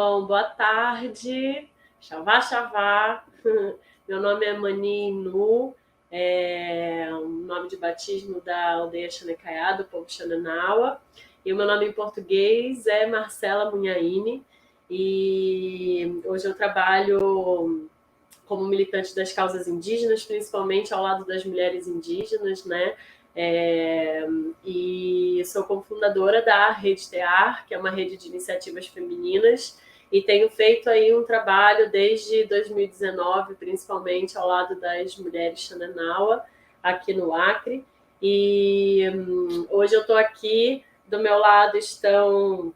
Bom, boa tarde, Xavá Xavá. Meu nome é Mani Inu, é o nome de batismo da aldeia Xanecaiá, do povo Xananaua. E o meu nome em português é Marcela Munhaine. E hoje eu trabalho como militante das causas indígenas, principalmente ao lado das mulheres indígenas, né? E sou cofundadora da Rede TEAR, que é uma rede de iniciativas femininas, e tenho feito aí um trabalho desde 2019, principalmente ao lado das mulheres Xananaua, aqui no Acre. E hoje eu estou aqui, do meu lado estão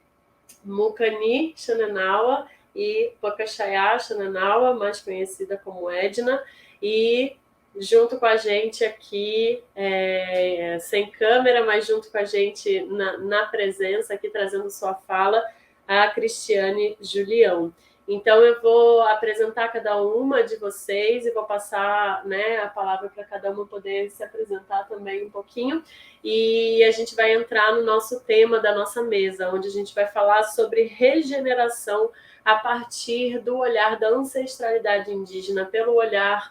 Mucani Xananaua e Pacachaiá Xananaua, mais conhecida como Edna, e junto com a gente aqui, sem câmera, mas junto com a gente na presença, aqui trazendo sua fala, a Cristiane Julião. Então, eu vou apresentar cada uma de vocês e vou passar, né, a palavra para cada uma poder se apresentar também um pouquinho. E a gente vai entrar no nosso tema da nossa mesa, onde a gente vai falar sobre regeneração a partir do olhar da ancestralidade indígena, pelo olhar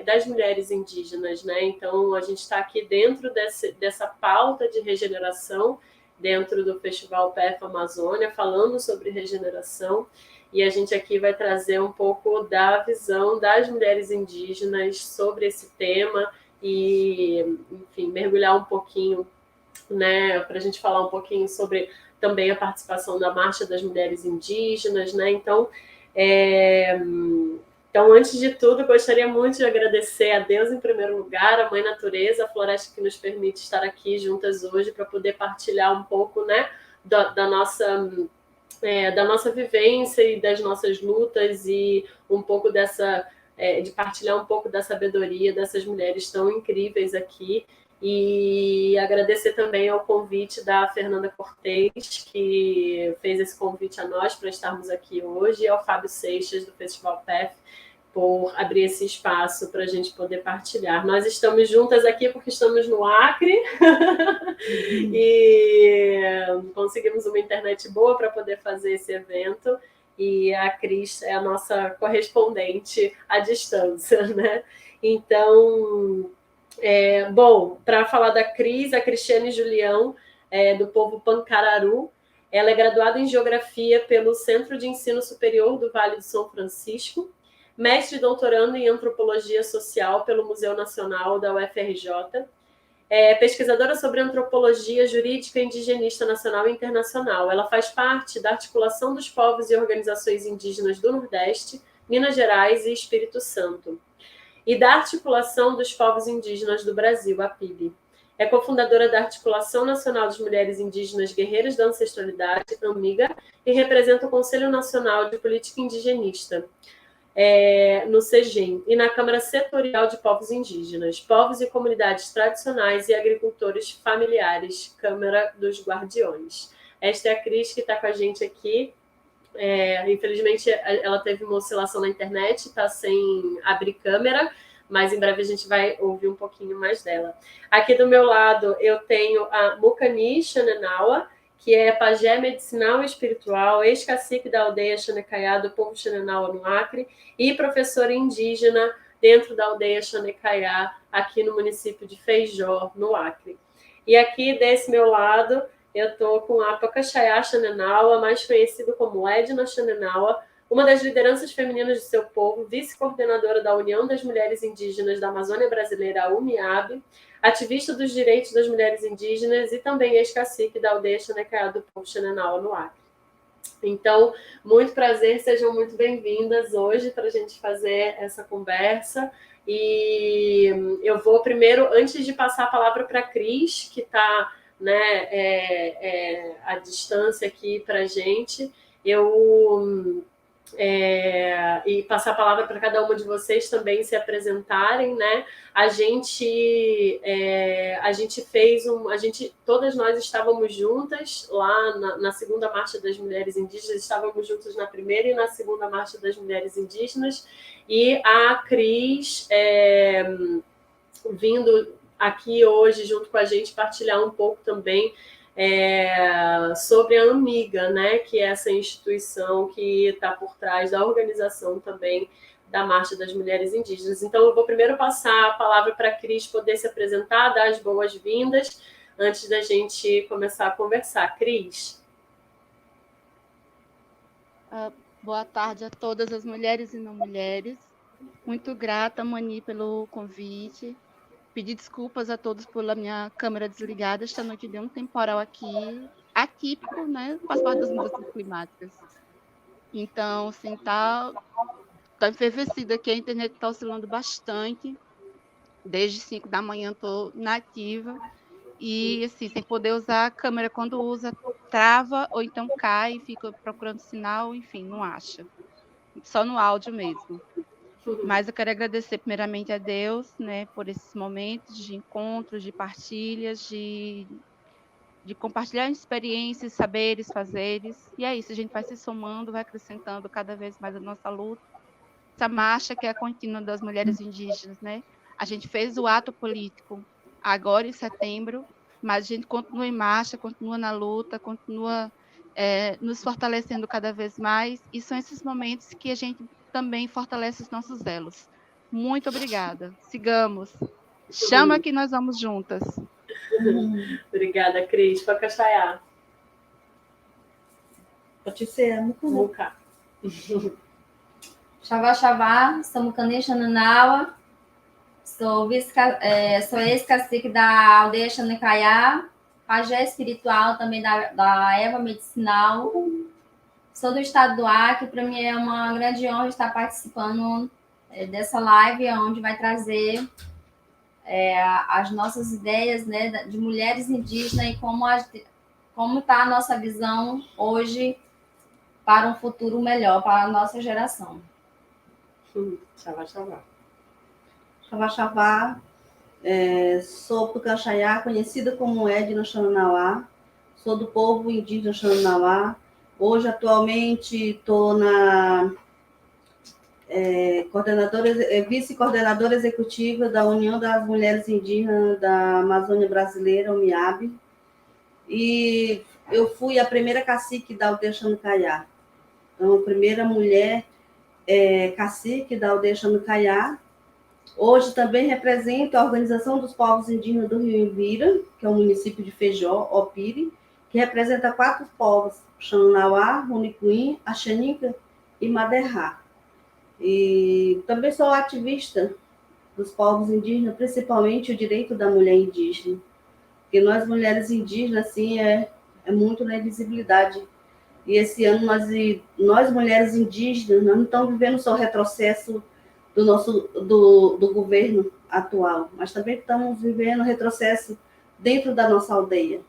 das mulheres indígenas, né? Então, a gente está aqui dentro dessa pauta de regeneração, dentro do Festival PEF Amazônia, falando sobre regeneração, e a gente aqui vai trazer um pouco da visão das mulheres indígenas sobre esse tema e, enfim, mergulhar um pouquinho, né, para a gente falar um pouquinho sobre também a participação da Marcha das Mulheres Indígenas, né? Então, antes de tudo, gostaria muito de agradecer a Deus em primeiro lugar, a Mãe Natureza, a floresta que nos permite estar aqui juntas hoje para poder partilhar um pouco, né, da nossa vivência e das nossas lutas e um pouco de partilhar um pouco da sabedoria dessas mulheres tão incríveis aqui. E agradecer também ao convite da Fernanda Cortez, que fez esse convite a nós para estarmos aqui hoje, e ao Fábio Seixas, do Festival PEF, por abrir esse espaço para a gente poder partilhar. Nós estamos juntas aqui porque estamos no Acre e conseguimos uma internet boa para poder fazer esse evento, e a Cris é a nossa correspondente à distância, né? Então, bom, para falar da Cris, a Cristiane Julião, do povo Pancararu. Ela é graduada em Geografia pelo Centro de Ensino Superior do Vale do São Francisco, mestre e doutorando em Antropologia Social pelo Museu Nacional da UFRJ, pesquisadora sobre antropologia jurídica indigenista nacional e internacional. Ela faz parte da articulação dos povos e organizações indígenas do Nordeste, Minas Gerais e Espírito Santo, e da Articulação dos Povos Indígenas do Brasil, a PIB. É cofundadora da Articulação Nacional das Mulheres Indígenas Guerreiras da Ancestralidade, AMIGA, e representa o Conselho Nacional de Política Indigenista, no CEGEM, e na Câmara Setorial de Povos Indígenas, Povos e Comunidades Tradicionais e Agricultores Familiares, Câmara dos Guardiões. Esta é a Cris, que está com a gente aqui. Infelizmente, ela teve uma oscilação na internet, está sem abrir câmera, mas em breve a gente vai ouvir um pouquinho mais dela. Aqui do meu lado, eu tenho a Mucani Xananaua, que é pajé medicinal e espiritual, ex-cacique da aldeia Xanecaiá, do povo Xananaua, no Acre, e professora indígena dentro da aldeia Xanecaiá, aqui no município de Feijó, no Acre. E aqui, desse meu lado, eu estou com a Pacachaiá Xananaua, mais conhecido como Edna Xananaua, uma das lideranças femininas de seu povo, vice-coordenadora da União das Mulheres Indígenas da Amazônia Brasileira, a UNIAB, ativista dos direitos das mulheres indígenas e também ex-cacique da aldeia Xanecaiá do povo Xananaua, no Acre. Então, muito prazer, sejam muito bem-vindas hoje para a gente fazer essa conversa. E eu vou primeiro, antes de passar a palavra para a Cris, que está, né, à distância aqui para a gente, e passar a palavra para cada uma de vocês também se apresentarem, né? Todas nós estávamos juntas lá na segunda Marcha das Mulheres Indígenas, estávamos juntas na primeira e na segunda Marcha das Mulheres Indígenas, e a Cris vindo aqui hoje junto com a gente partilhar um pouco também sobre a Amiga, né, que é essa instituição que está por trás da organização também da Marcha das Mulheres Indígenas. Então, eu vou primeiro passar a palavra para a Cris poder se apresentar, dar as boas-vindas, antes da gente começar a conversar. Cris? Boa tarde a todas as mulheres e não mulheres. Muito grata, Mani, pelo convite. Pedir desculpas a todos pela minha câmera desligada. Esta noite deu um temporal aqui, atípico, né? Faz parte das mudanças climáticas. Então, assim, tá enfervecida aqui, a internet está oscilando bastante. Desde 5 da manhã estou nativa. E, assim, sem poder usar a câmera. Quando usa, trava ou então cai, fica procurando sinal, enfim, não acha. Só no áudio mesmo. Mas eu quero agradecer primeiramente a Deus, né, por esses momentos de encontros, de partilhas, de compartilhar experiências, saberes, fazeres. E é isso, a gente vai se somando, vai acrescentando cada vez mais a nossa luta. Essa marcha que é a contínua das mulheres indígenas, né? A gente fez o ato político agora em setembro, mas a gente continua em marcha, continua na luta, continua nos fortalecendo cada vez mais. E são esses momentos que a gente também fortalece os nossos elos. Muito obrigada. Sigamos. Chama que nós vamos juntas. Obrigada, Cris. Pacachaiá. Muka. Xavá, Xavá, Samucane Xananawa, sou ex-cacique da aldeia Xanecaiá, pajé espiritual também da Eva Medicinal. Sou do estado do Acre, para mim é uma grande honra estar participando dessa live, onde vai trazer as nossas ideias, né, de mulheres indígenas e como está a nossa visão hoje para um futuro melhor, para a nossa geração. Xavá, Xavá. Xavá, Xavá. Sou Pucachaiá, conhecida como Edna Xananauá. Sou do povo indígena Xananauá. Hoje, atualmente, estou na vice-coordenadora executiva da União das Mulheres Indígenas da Amazônia Brasileira, UMIAB. E eu fui a primeira cacique da aldeia Xanacaiá. Então, a primeira mulher cacique da aldeia Xanacaiá. Hoje também represento a Organização dos Povos Indígenas do Rio Envira, que é o município de Feijó, Opire, que representa 4 povos, Xananauá, Runicuim, Axanica e Maderrá. E também sou ativista dos povos indígenas, principalmente o direito da mulher indígena. Porque nós, mulheres indígenas, assim, é muito na invisibilidade. E esse ano, nós mulheres indígenas, não estamos vivendo só o retrocesso do governo atual, mas também estamos vivendo retrocesso dentro da nossa aldeia.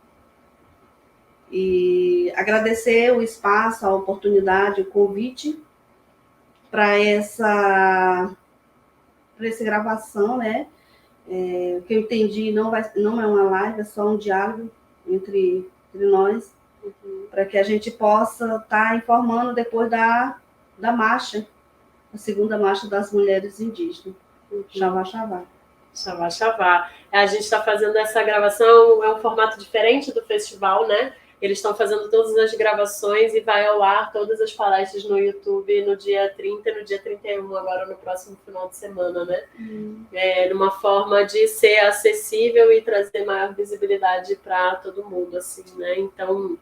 E agradecer o espaço, a oportunidade, o convite para essa gravação, né? O que eu entendi não é uma live, é só um diálogo entre nós, para que a gente possa estar informando depois da marcha, a segunda marcha das mulheres indígenas. Xavá, Xavá. Xavá, Xavá. A gente está fazendo essa gravação, é um formato diferente do festival, né? Eles estão fazendo todas as gravações e vai ao ar todas as palestras no YouTube no dia 30 e no dia 31, agora no próximo final de semana, né? Numa forma de ser acessível e trazer maior visibilidade para todo mundo, assim, né? Então,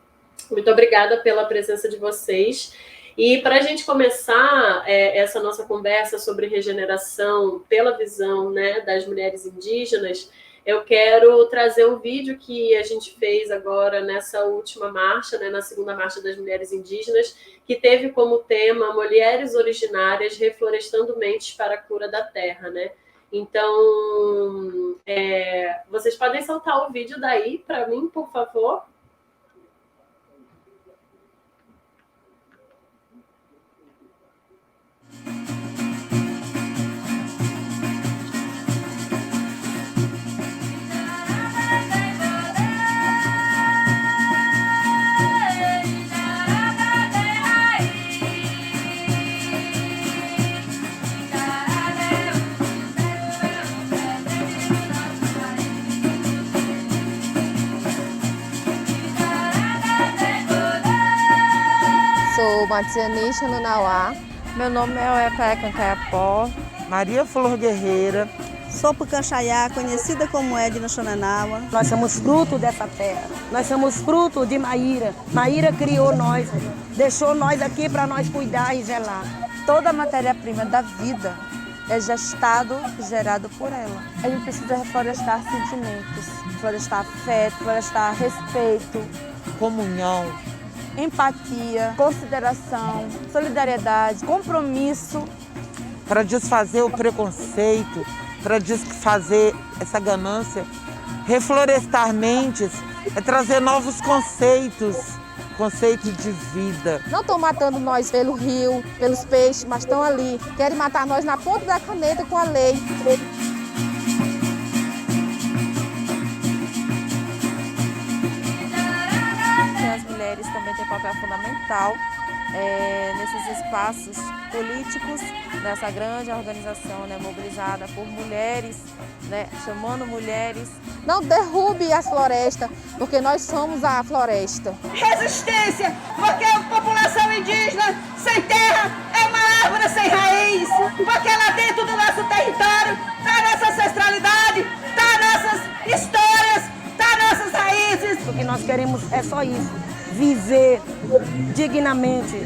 muito obrigada pela presença de vocês. E para a gente começar essa nossa conversa sobre regeneração pela visão, né, das mulheres indígenas, eu quero trazer um vídeo que a gente fez agora nessa última marcha, né, na segunda marcha das mulheres indígenas, que teve como tema Mulheres Originárias Reflorestando Mentes para a Cura da Terra, né? Então, vocês podem soltar o vídeo daí para mim, por favor? Matiani Xananauá. Meu nome é Ecaé Cancaiapó. Maria Flor Guerreira. Sou Pucanchaiá, conhecida como Edna Xananaua. Nós somos fruto dessa terra. Nós somos fruto de Maíra. Maíra criou nós, deixou nós aqui para nós cuidar e zelar. Toda a matéria-prima da vida é gestado e gerado por ela. A gente precisa reflorestar sentimentos, florestar afeto, florestar respeito, comunhão, empatia, consideração, solidariedade, compromisso. Para desfazer o preconceito, para desfazer essa ganância, reflorestar mentes é trazer novos conceitos de vida. Não estão matando nós pelo rio, pelos peixes, mas estão ali. Querem matar nós na ponta da caneta com a lei. As mulheres também têm papel fundamental nesses espaços políticos, nessa grande organização, né, mobilizada por mulheres, né, chamando mulheres. Não derrube as florestas, porque nós somos a floresta. Resistência, porque a população indígena sem terra é uma árvore sem raiz, porque lá dentro do nosso território está a nossa ancestralidade, está nossas histórias, está nossas raízes. O que nós queremos é só isso, viver dignamente,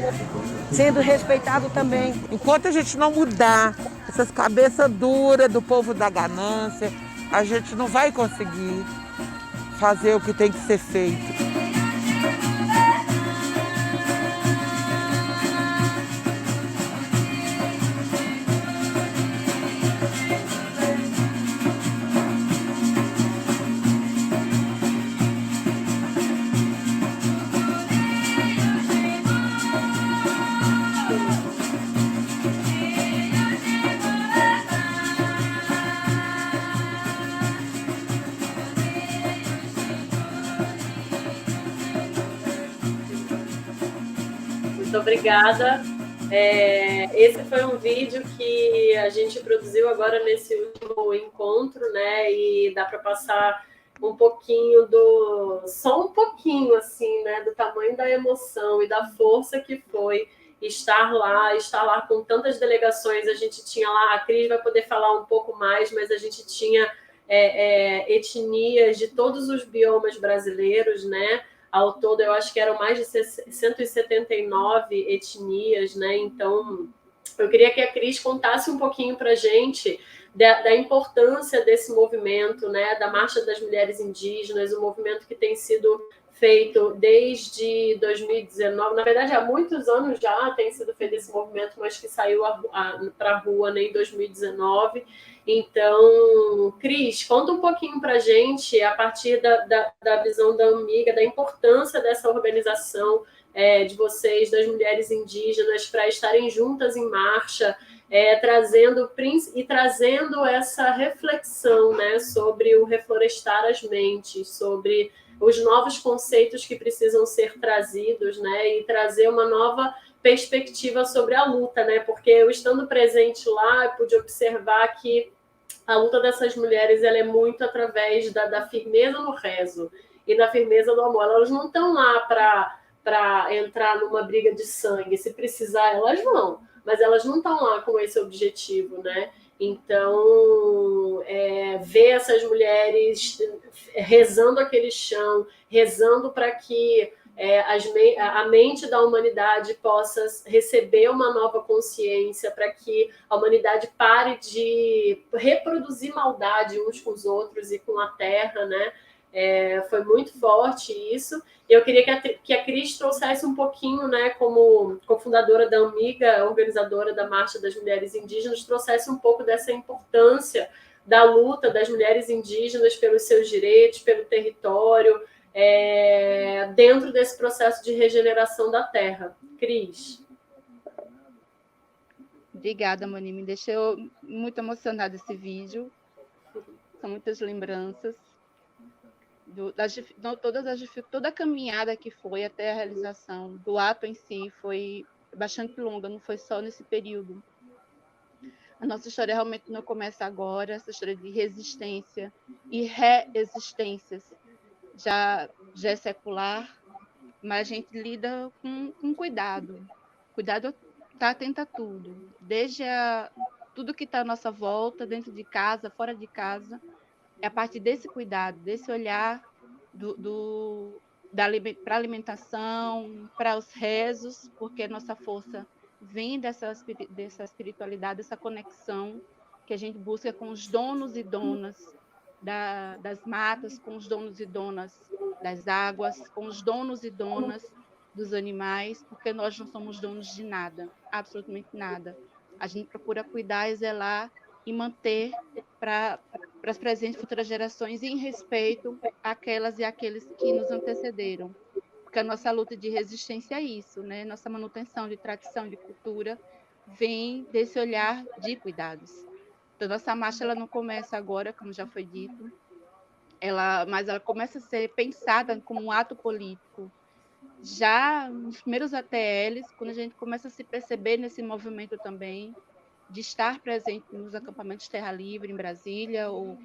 sendo respeitado também. Enquanto a gente não mudar essas cabeças duras do povo da ganância, a gente não vai conseguir fazer o que tem que ser feito. Muito obrigada. Esse foi um vídeo que a gente produziu agora nesse último encontro, né? E dá para passar um pouquinho só um pouquinho assim, né? Do tamanho da emoção e da força que foi estar lá com tantas delegações. A gente tinha lá, a Cris vai poder falar um pouco mais, mas a gente tinha etnias de todos os biomas brasileiros, né? Ao todo, eu acho que eram mais de 179 etnias, né? Então, eu queria que a Cris contasse um pouquinho para a gente da importância desse movimento, né? Da Marcha das Mulheres Indígenas, um movimento que tem sido feito desde 2019. Na verdade, há muitos anos já tem sido feito esse movimento, mas que saiu para a rua, né, em 2019. Então, Cris, conta um pouquinho para a gente, a partir da visão da Amiga, da importância dessa organização de vocês, das mulheres indígenas, para estarem juntas em marcha, trazendo essa reflexão, né, sobre o reflorestar as mentes, sobre os novos conceitos que precisam ser trazidos, né, e trazer uma nova perspectiva sobre a luta, né, porque eu estando presente lá, eu pude observar que a luta dessas mulheres ela é muito através da firmeza no rezo e da firmeza do amor. Elas não estão lá para entrar numa briga de sangue. Se precisar, elas vão. Mas elas não estão lá com esse objetivo, né? Então, ver essas mulheres rezando aquele chão, rezando para que a mente da humanidade possa receber uma nova consciência, para que a humanidade pare de reproduzir maldade uns com os outros e com a terra, né? Foi muito forte isso. Eu queria que a Cris trouxesse um pouquinho, né, como cofundadora da Amiga, organizadora da Marcha das Mulheres Indígenas, trouxesse um pouco dessa importância da luta das mulheres indígenas pelos seus direitos, pelo território, dentro desse processo de regeneração da terra. Cris. Obrigada, Moni. Me deixou muito emocionada esse vídeo. São muitas lembranças. Toda a caminhada que foi até a realização do ato em si foi bastante longa, não foi só nesse período. A nossa história realmente não começa agora, essa história de resistência e reexistências. Já é secular, mas a gente lida com cuidado. Cuidado, tá atento a tudo, desde tudo que está à nossa volta, dentro de casa, fora de casa. É a partir desse cuidado, desse olhar para a alimentação, para os rezos, porque nossa força vem dessa espiritualidade, dessa conexão que a gente busca com os donos e donas das matas, com os donos e donas das águas, com os donos e donas dos animais, porque nós não somos donos de nada, absolutamente nada. A gente procura cuidar e zelar e manter para as presentes e futuras gerações em respeito àquelas e àqueles que nos antecederam. Porque a nossa luta de resistência é isso, né? Nossa manutenção de tradição, de cultura, vem desse olhar de cuidados. Então, nossa marcha ela não começa agora, como já foi dito, mas ela começa a ser pensada como um ato político. Já nos primeiros ATLs, quando a gente começa a se perceber nesse movimento também, de estar presente nos acampamentos Terra Livre em Brasília, ou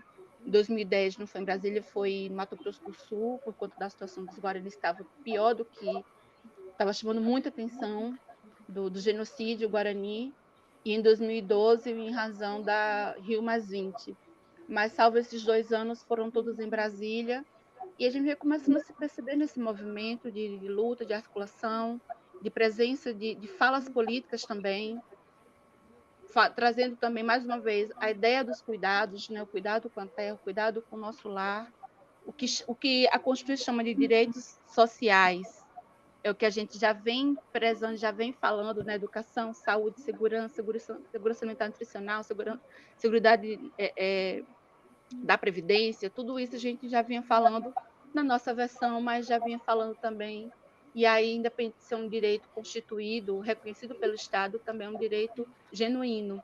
em 2010 não foi em Brasília, foi no Mato Grosso do Sul, por conta da situação dos guaranis estava pior do que... Estava chamando muita atenção do genocídio guarani, e em 2012, em razão da Rio+20. Mas, salvo esses 2 anos, foram todos em Brasília, e a gente vai começando a se perceber nesse movimento de luta, de articulação, de presença de falas políticas também, trazendo também, mais uma vez, a ideia dos cuidados, né? O cuidado com a terra, o cuidado com o nosso lar, o que a Constituição chama de direitos sociais, é o que a gente já vem prezando, já vem falando na educação, saúde, segurança alimentar e nutricional, segurança da Previdência, tudo isso a gente já vinha falando na nossa versão, mas já vinha falando também, e aí, independente de ser um direito constituído, reconhecido pelo Estado, também é um direito genuíno.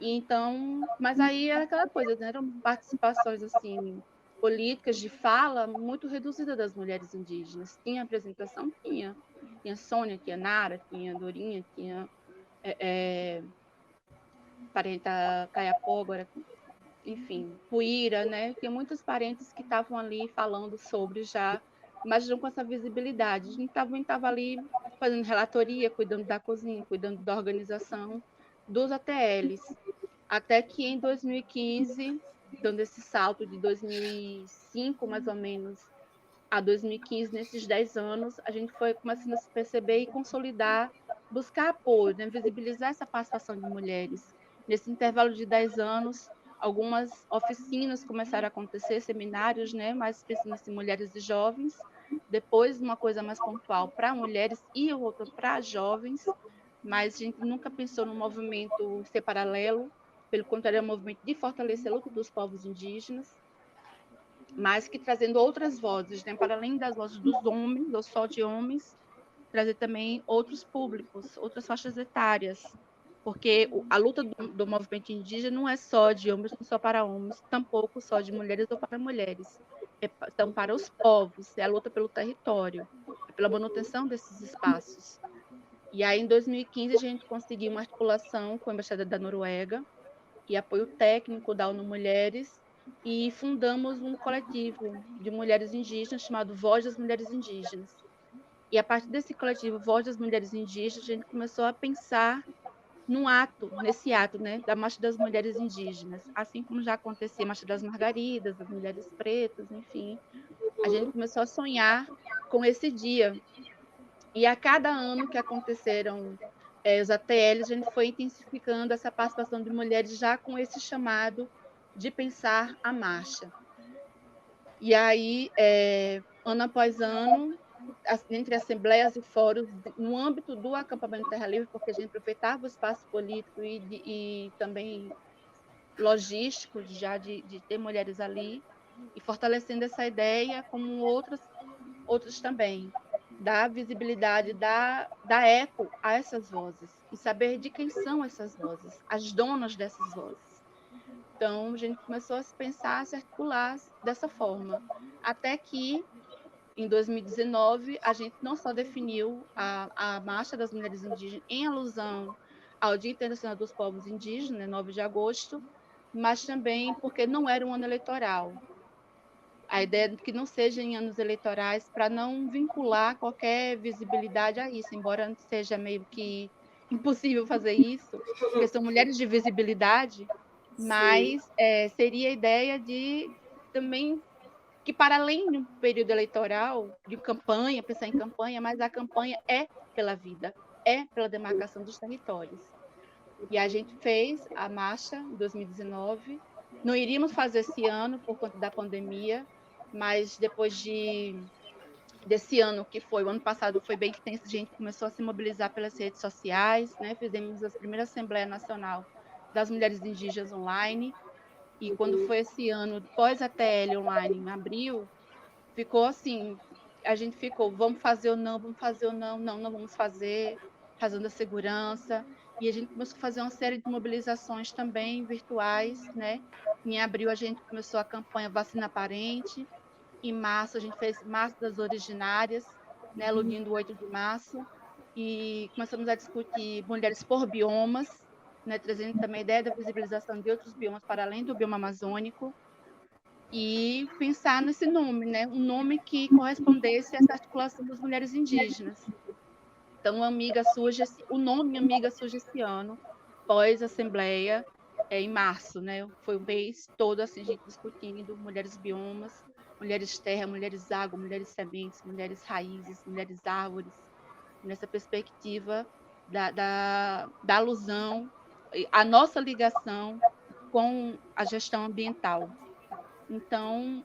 E então, mas aí era aquela coisa, né? Eram participações assim, políticas de fala muito reduzida das mulheres indígenas. Tinha apresentação? Tinha. Tinha Sônia, tinha Nara, tinha Dorinha, tinha Parenta Caiapó, agora, enfim, Puíra, né? Tinha muitos parentes que estavam ali falando sobre já, mas não com essa visibilidade. A gente estava ali fazendo relatoria, cuidando da cozinha, cuidando da organização dos ATLs. Até que em 2015, dando esse salto de 2005, mais ou menos, a 2015, nesses 10 anos, a gente foi começando a se perceber e consolidar, buscar apoio, né? Visibilizar essa participação de mulheres. Nesse intervalo de 10 anos, algumas oficinas começaram a acontecer, seminários, né? Mais especialmente em mulheres e jovens. Depois, uma coisa mais pontual para mulheres e outra para jovens, mas a gente nunca pensou no movimento ser paralelo, pelo contrário, é um movimento de fortalecer a luta dos povos indígenas, mas que trazendo outras vozes, né? Para além das vozes dos homens, ou só de homens, trazer também outros públicos, outras faixas etárias, porque a luta do movimento indígena não é só de homens, não só para homens, tampouco só de mulheres ou para mulheres. São para os povos, é a luta pelo território, pela manutenção desses espaços. E aí, em 2015, a gente conseguiu uma articulação com a Embaixada da Noruega e apoio técnico da ONU Mulheres, e fundamos um coletivo de mulheres indígenas chamado Voz das Mulheres Indígenas. E a partir desse coletivo Voz das Mulheres Indígenas, a gente começou a pensar nesse ato, né, da Marcha das Mulheres Indígenas, assim como já acontecia a Marcha das Margaridas, das Mulheres Pretas, enfim. A gente começou a sonhar com esse dia. E a cada ano que aconteceram os ATLs, a gente foi intensificando essa participação de mulheres já com esse chamado de pensar a marcha. E aí, ano após ano, entre assembleias e fóruns, no âmbito do acampamento Terra Livre, porque a gente aproveitava o espaço político e também logístico já de ter mulheres ali, e fortalecendo essa ideia, como outros também, dar visibilidade, dar eco a essas vozes, e saber de quem são essas vozes, as donas dessas vozes. Então, a gente começou a se pensar, a se articular dessa forma, até que, em 2019, a gente não só definiu a Marcha das Mulheres Indígenas em alusão ao Dia Internacional dos Povos Indígenas, 9 de agosto, mas também porque não era um ano eleitoral. A ideia é que não seja em anos eleitorais, para não vincular qualquer visibilidade a isso, embora seja meio que impossível fazer isso, porque são mulheres de visibilidade, mas seria a ideia de também que, para além de um período eleitoral, de campanha, pensar em campanha, mas a campanha é pela vida, é pela demarcação dos territórios. E a gente fez a marcha em 2019, não iríamos fazer esse ano por conta da pandemia, mas depois desse ano, que foi o ano passado, foi bem intenso, a gente começou a se mobilizar pelas redes sociais, né? Fizemos a primeira Assembleia Nacional das Mulheres Indígenas online, e quando foi esse ano, pós a TL online, em abril, ficou assim, a gente ficou, vamos fazer ou não, não vamos fazer, razão da segurança, e a gente começou a fazer uma série de mobilizações também virtuais, né? Em abril a gente começou a campanha Vacina Parente, em março a gente fez Março das Originárias, né, aludindo o 8 de março, e começamos a discutir mulheres por biomas, né, trazendo também a ideia da visibilização de outros biomas para além do bioma amazônico, e pensar nesse nome, né, um nome que correspondesse a essa articulação das mulheres indígenas. Então, o nome Amiga surge esse ano, pós-assembleia, em março, né? Foi o mês todo assim, a gente discutindo mulheres biomas, mulheres terra, mulheres água, mulheres sementes, mulheres raízes, mulheres árvores, nessa perspectiva da alusão, a nossa ligação com a gestão ambiental. Então,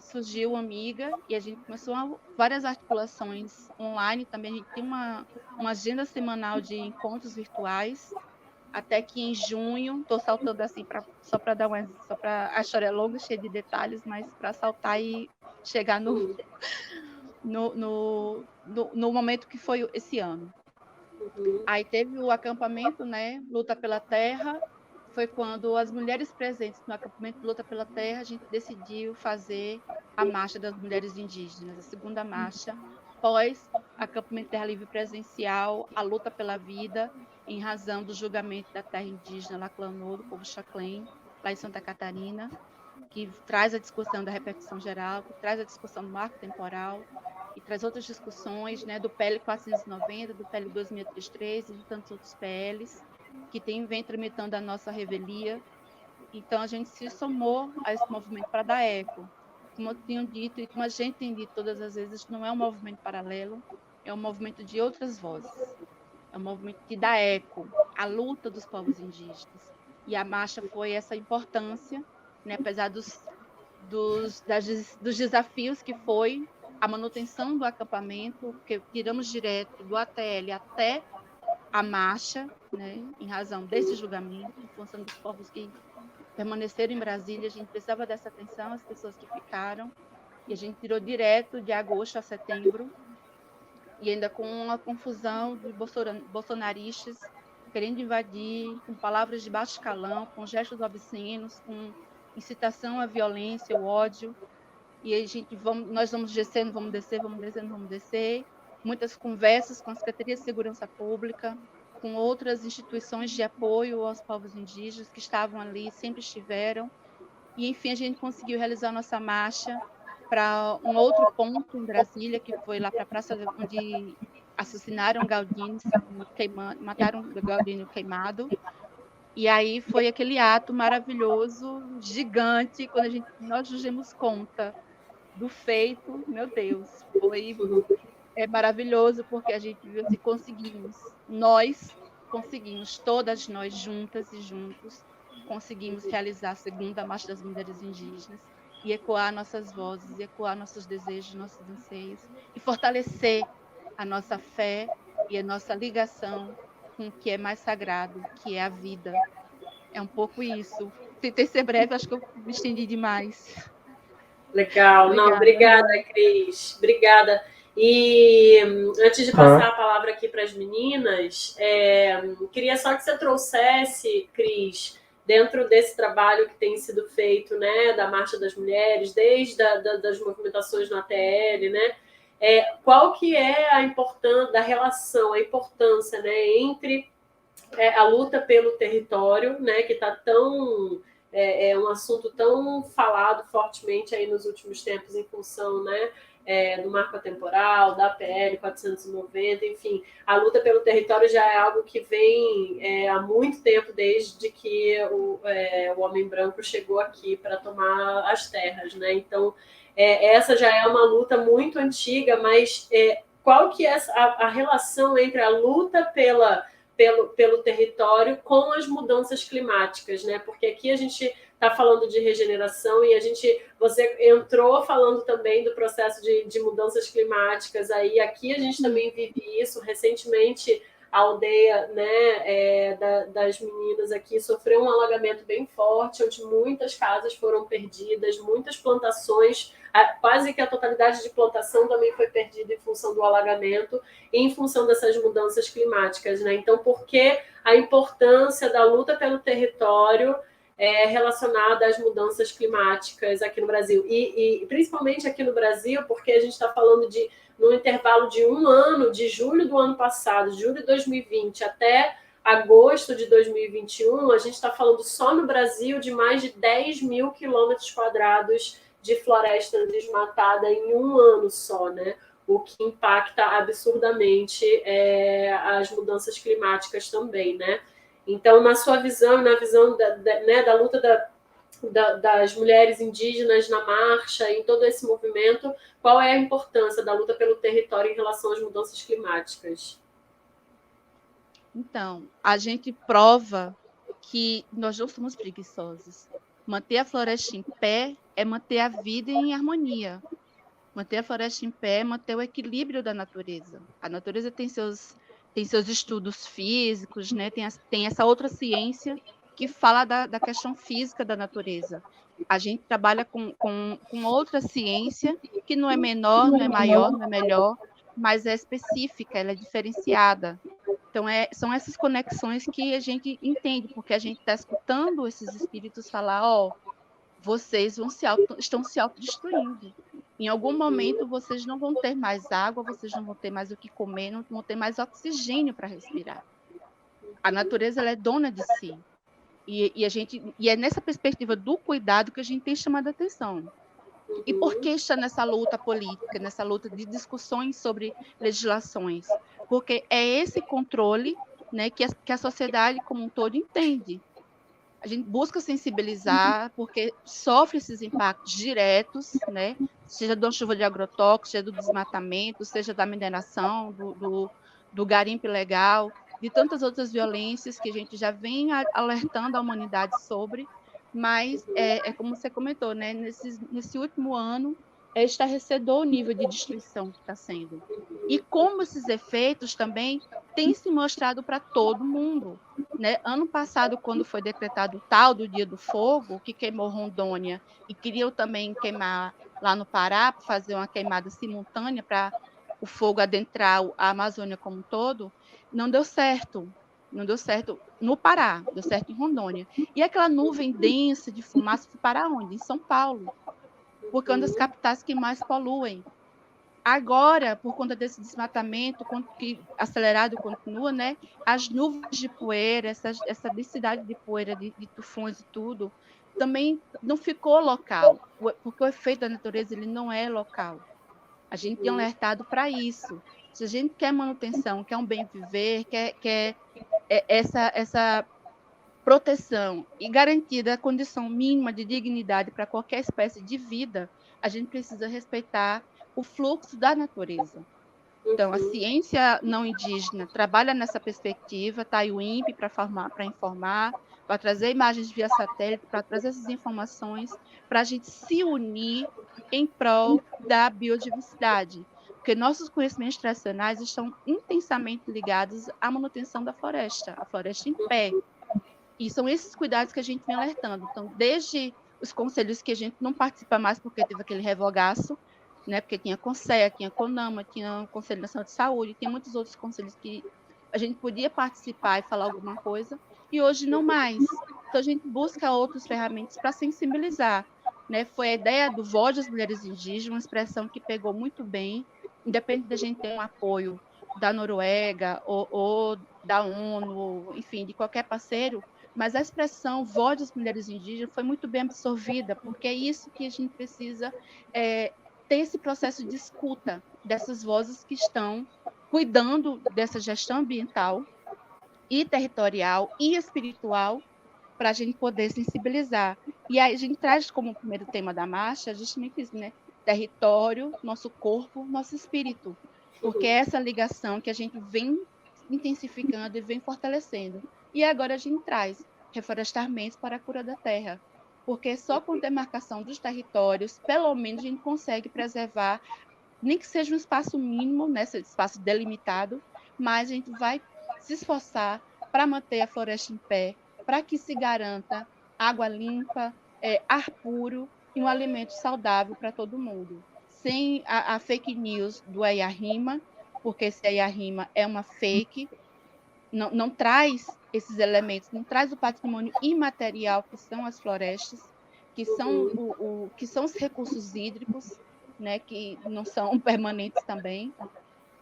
surgiu a Amiga e a gente começou várias articulações online também. A gente tem uma agenda semanal de encontros virtuais, até que em junho, estou saltando assim, só para a história é longa, cheia de detalhes, mas para saltar e chegar no momento que foi esse ano. Aí teve o acampamento, né, Luta pela Terra. Foi quando as mulheres presentes no acampamento Luta pela Terra, a gente decidiu fazer a Marcha das Mulheres Indígenas, a segunda marcha, pós acampamento Terra Livre presencial, a luta pela vida, em razão do julgamento da terra indígena Laclanô, do povo Xaclém, lá em Santa Catarina, que traz a discussão da repercussão geral, que traz a discussão do marco temporal, e traz outras discussões, né, do PL 490, do PL 2633 e de tantos outros PLs, que vem tramitando a nossa revelia. Então, a gente se somou a esse movimento para dar eco. Como eu tinha dito, e como a gente tem dito todas as vezes, não é um movimento paralelo, é um movimento de outras vozes. É um movimento que dá eco à luta dos povos indígenas. E a marcha foi essa importância, né, apesar dos desafios que foi a manutenção do acampamento, porque tiramos direto do ATL até a marcha, né, em razão desse julgamento, em função dos povos que permaneceram em Brasília. A gente precisava dessa atenção, as pessoas que ficaram, e a gente tirou direto de agosto a setembro, e ainda com a confusão de bolsonaristas querendo invadir, com palavras de baixo calão, com gestos obscenos, com incitação à violência, ao ódio. E a gente nós vamos descendo, vamos descer. Muitas conversas com a Secretaria de Segurança Pública, com outras instituições de apoio aos povos indígenas que estavam ali, sempre estiveram. E, enfim, a gente conseguiu realizar nossa marcha para um outro ponto em Brasília, que foi lá para a praça onde assassinaram Galdino, mataram Galdino queimado. E aí foi aquele ato maravilhoso, gigante, quando nós nos demos conta do feito. Meu Deus, foi maravilhoso, porque a gente viu assim, nós conseguimos, todas nós juntas e juntos, conseguimos realizar a segunda Marcha das Mulheres Indígenas e ecoar nossas vozes, ecoar nossos desejos, nossos anseios, e fortalecer a nossa fé e a nossa ligação com o que é mais sagrado, que é a vida. É um pouco isso. Tentei ser breve, acho que eu me estendi demais. Legal. Não, obrigada, Cris. Obrigada. E antes de passar a palavra aqui para as meninas, queria só que você trouxesse, Cris, dentro desse trabalho que tem sido feito, né, da Marcha das Mulheres, desde das movimentações no ATL, né, qual que é a importância, né, entre a luta pelo território, né, que está tão é um assunto tão falado fortemente aí nos últimos tempos em função, né, do marco temporal, da PL 490, enfim, a luta pelo território já é algo que vem há muito tempo, desde que o homem branco chegou aqui para tomar as terras, né? Então, essa já é uma luta muito antiga, mas qual que é a relação entre a luta pelo território com as mudanças climáticas, né? Porque aqui a gente está falando de regeneração e você entrou falando também do processo de mudanças climáticas. Aí aqui a gente também vive isso. Recentemente, a aldeia, né, das meninas aqui sofreu um alagamento bem forte, onde muitas casas foram perdidas, muitas plantações, quase que a totalidade de plantação também foi perdida em função do alagamento e em função dessas mudanças climáticas, né? Então, por que a importância da luta pelo território relacionada às mudanças climáticas aqui no Brasil? E principalmente aqui no Brasil, porque a gente está falando no intervalo de um ano, de julho do ano passado, julho de 2020, até agosto de 2021, a gente está falando só no Brasil de mais de 10 mil quilômetros quadrados de floresta desmatada em um ano só, né? O que impacta absurdamente as mudanças climáticas também, né? Então, na sua visão, na visão da luta das mulheres indígenas na marcha, em todo esse movimento, qual é a importância da luta pelo território em relação às mudanças climáticas? Então, a gente prova que nós não somos preguiçosos. Manter a floresta em pé é manter a vida em harmonia. Manter a floresta em pé é manter o equilíbrio da natureza. A natureza tem seus estudos físicos, né? Tem essa outra ciência que fala da questão física da natureza. A gente trabalha com outra ciência que não é menor, não é maior, não é melhor, mas é específica, ela é diferenciada. Então, são essas conexões que a gente entende, porque a gente está escutando esses espíritos falar, vocês estão se autodestruindo. Em algum momento, vocês não vão ter mais água, vocês não vão ter mais o que comer, não vão ter mais oxigênio para respirar. A natureza ela é dona de si. E é nessa perspectiva do cuidado que a gente tem chamado a atenção. E por que está nessa luta política, nessa luta de discussões sobre legislações? Porque é esse controle, né, que a sociedade como um todo entende. A gente busca sensibilizar, porque sofre esses impactos diretos, né? Seja da chuva de agrotóxicos, seja do desmatamento, seja da mineração, do garimpo ilegal, de tantas outras violências que a gente já vem alertando a humanidade sobre, mas como você comentou, né? Nesse último ano, é estarrecedor o nível de destruição que está sendo. E como esses efeitos também têm se mostrado para todo mundo. Né? Ano passado, quando foi decretado o tal do Dia do Fogo, que queimou Rondônia, e queriam também queimar lá no Pará, para fazer uma queimada simultânea para o fogo adentrar a Amazônia como um todo, não deu certo. Não deu certo no Pará, deu certo em Rondônia. E aquela nuvem densa de fumaça foi para onde? Em São Paulo. Porque é uma das capitais que mais poluem. Agora, por conta desse desmatamento que acelerado continua, né, as nuvens de poeira, essa densidade de poeira, de tufões e tudo, também não ficou local, porque o efeito da natureza ele não é local. A gente tem alertado para isso. Se a gente quer manutenção, quer um bem viver, quer essa proteção e garantida a condição mínima de dignidade para qualquer espécie de vida, a gente precisa respeitar o fluxo da natureza. Então, a ciência não indígena trabalha nessa perspectiva, está aí o INPE para informar, para trazer imagens via satélite, para trazer essas informações, para a gente se unir em prol da biodiversidade, porque nossos conhecimentos tradicionais estão intensamente ligados à manutenção da floresta, a floresta em pé. E são esses cuidados que a gente vem alertando. Então, desde os conselhos que a gente não participa mais porque teve aquele revogaço, né? Porque tinha CONSEA, tinha CONAMA, tinha o Conselho Nacional de Saúde, tinha muitos outros conselhos que a gente podia participar e falar alguma coisa, e hoje não mais. Então, a gente busca outras ferramentas para sensibilizar. Né? Foi a ideia do Voz das Mulheres Indígenas, uma expressão que pegou muito bem, independente da gente ter um apoio da Noruega ou da ONU, enfim, de qualquer parceiro, mas a expressão voz das mulheres indígenas foi muito bem absorvida, porque é isso que a gente precisa ter esse processo de escuta dessas vozes que estão cuidando dessa gestão ambiental e territorial e espiritual, para a gente poder sensibilizar. E aí a gente traz como primeiro tema da marcha justamente isso, né? Território, nosso corpo, nosso espírito, porque é essa ligação que a gente vem intensificando e vem fortalecendo. E agora a gente traz reflorestamentos para a cura da terra, porque só com demarcação dos territórios, pelo menos a gente consegue preservar, nem que seja um espaço mínimo, nesse espaço delimitado, mas a gente vai se esforçar para manter a floresta em pé, para que se garanta água limpa, ar puro e um alimento saudável para todo mundo. Sem a fake news do Eyarrima, porque esse Eyarrima é uma fake, não traz esses elementos, não traz o patrimônio imaterial que são as florestas, que são, que são os recursos hídricos, né, que não são permanentes também,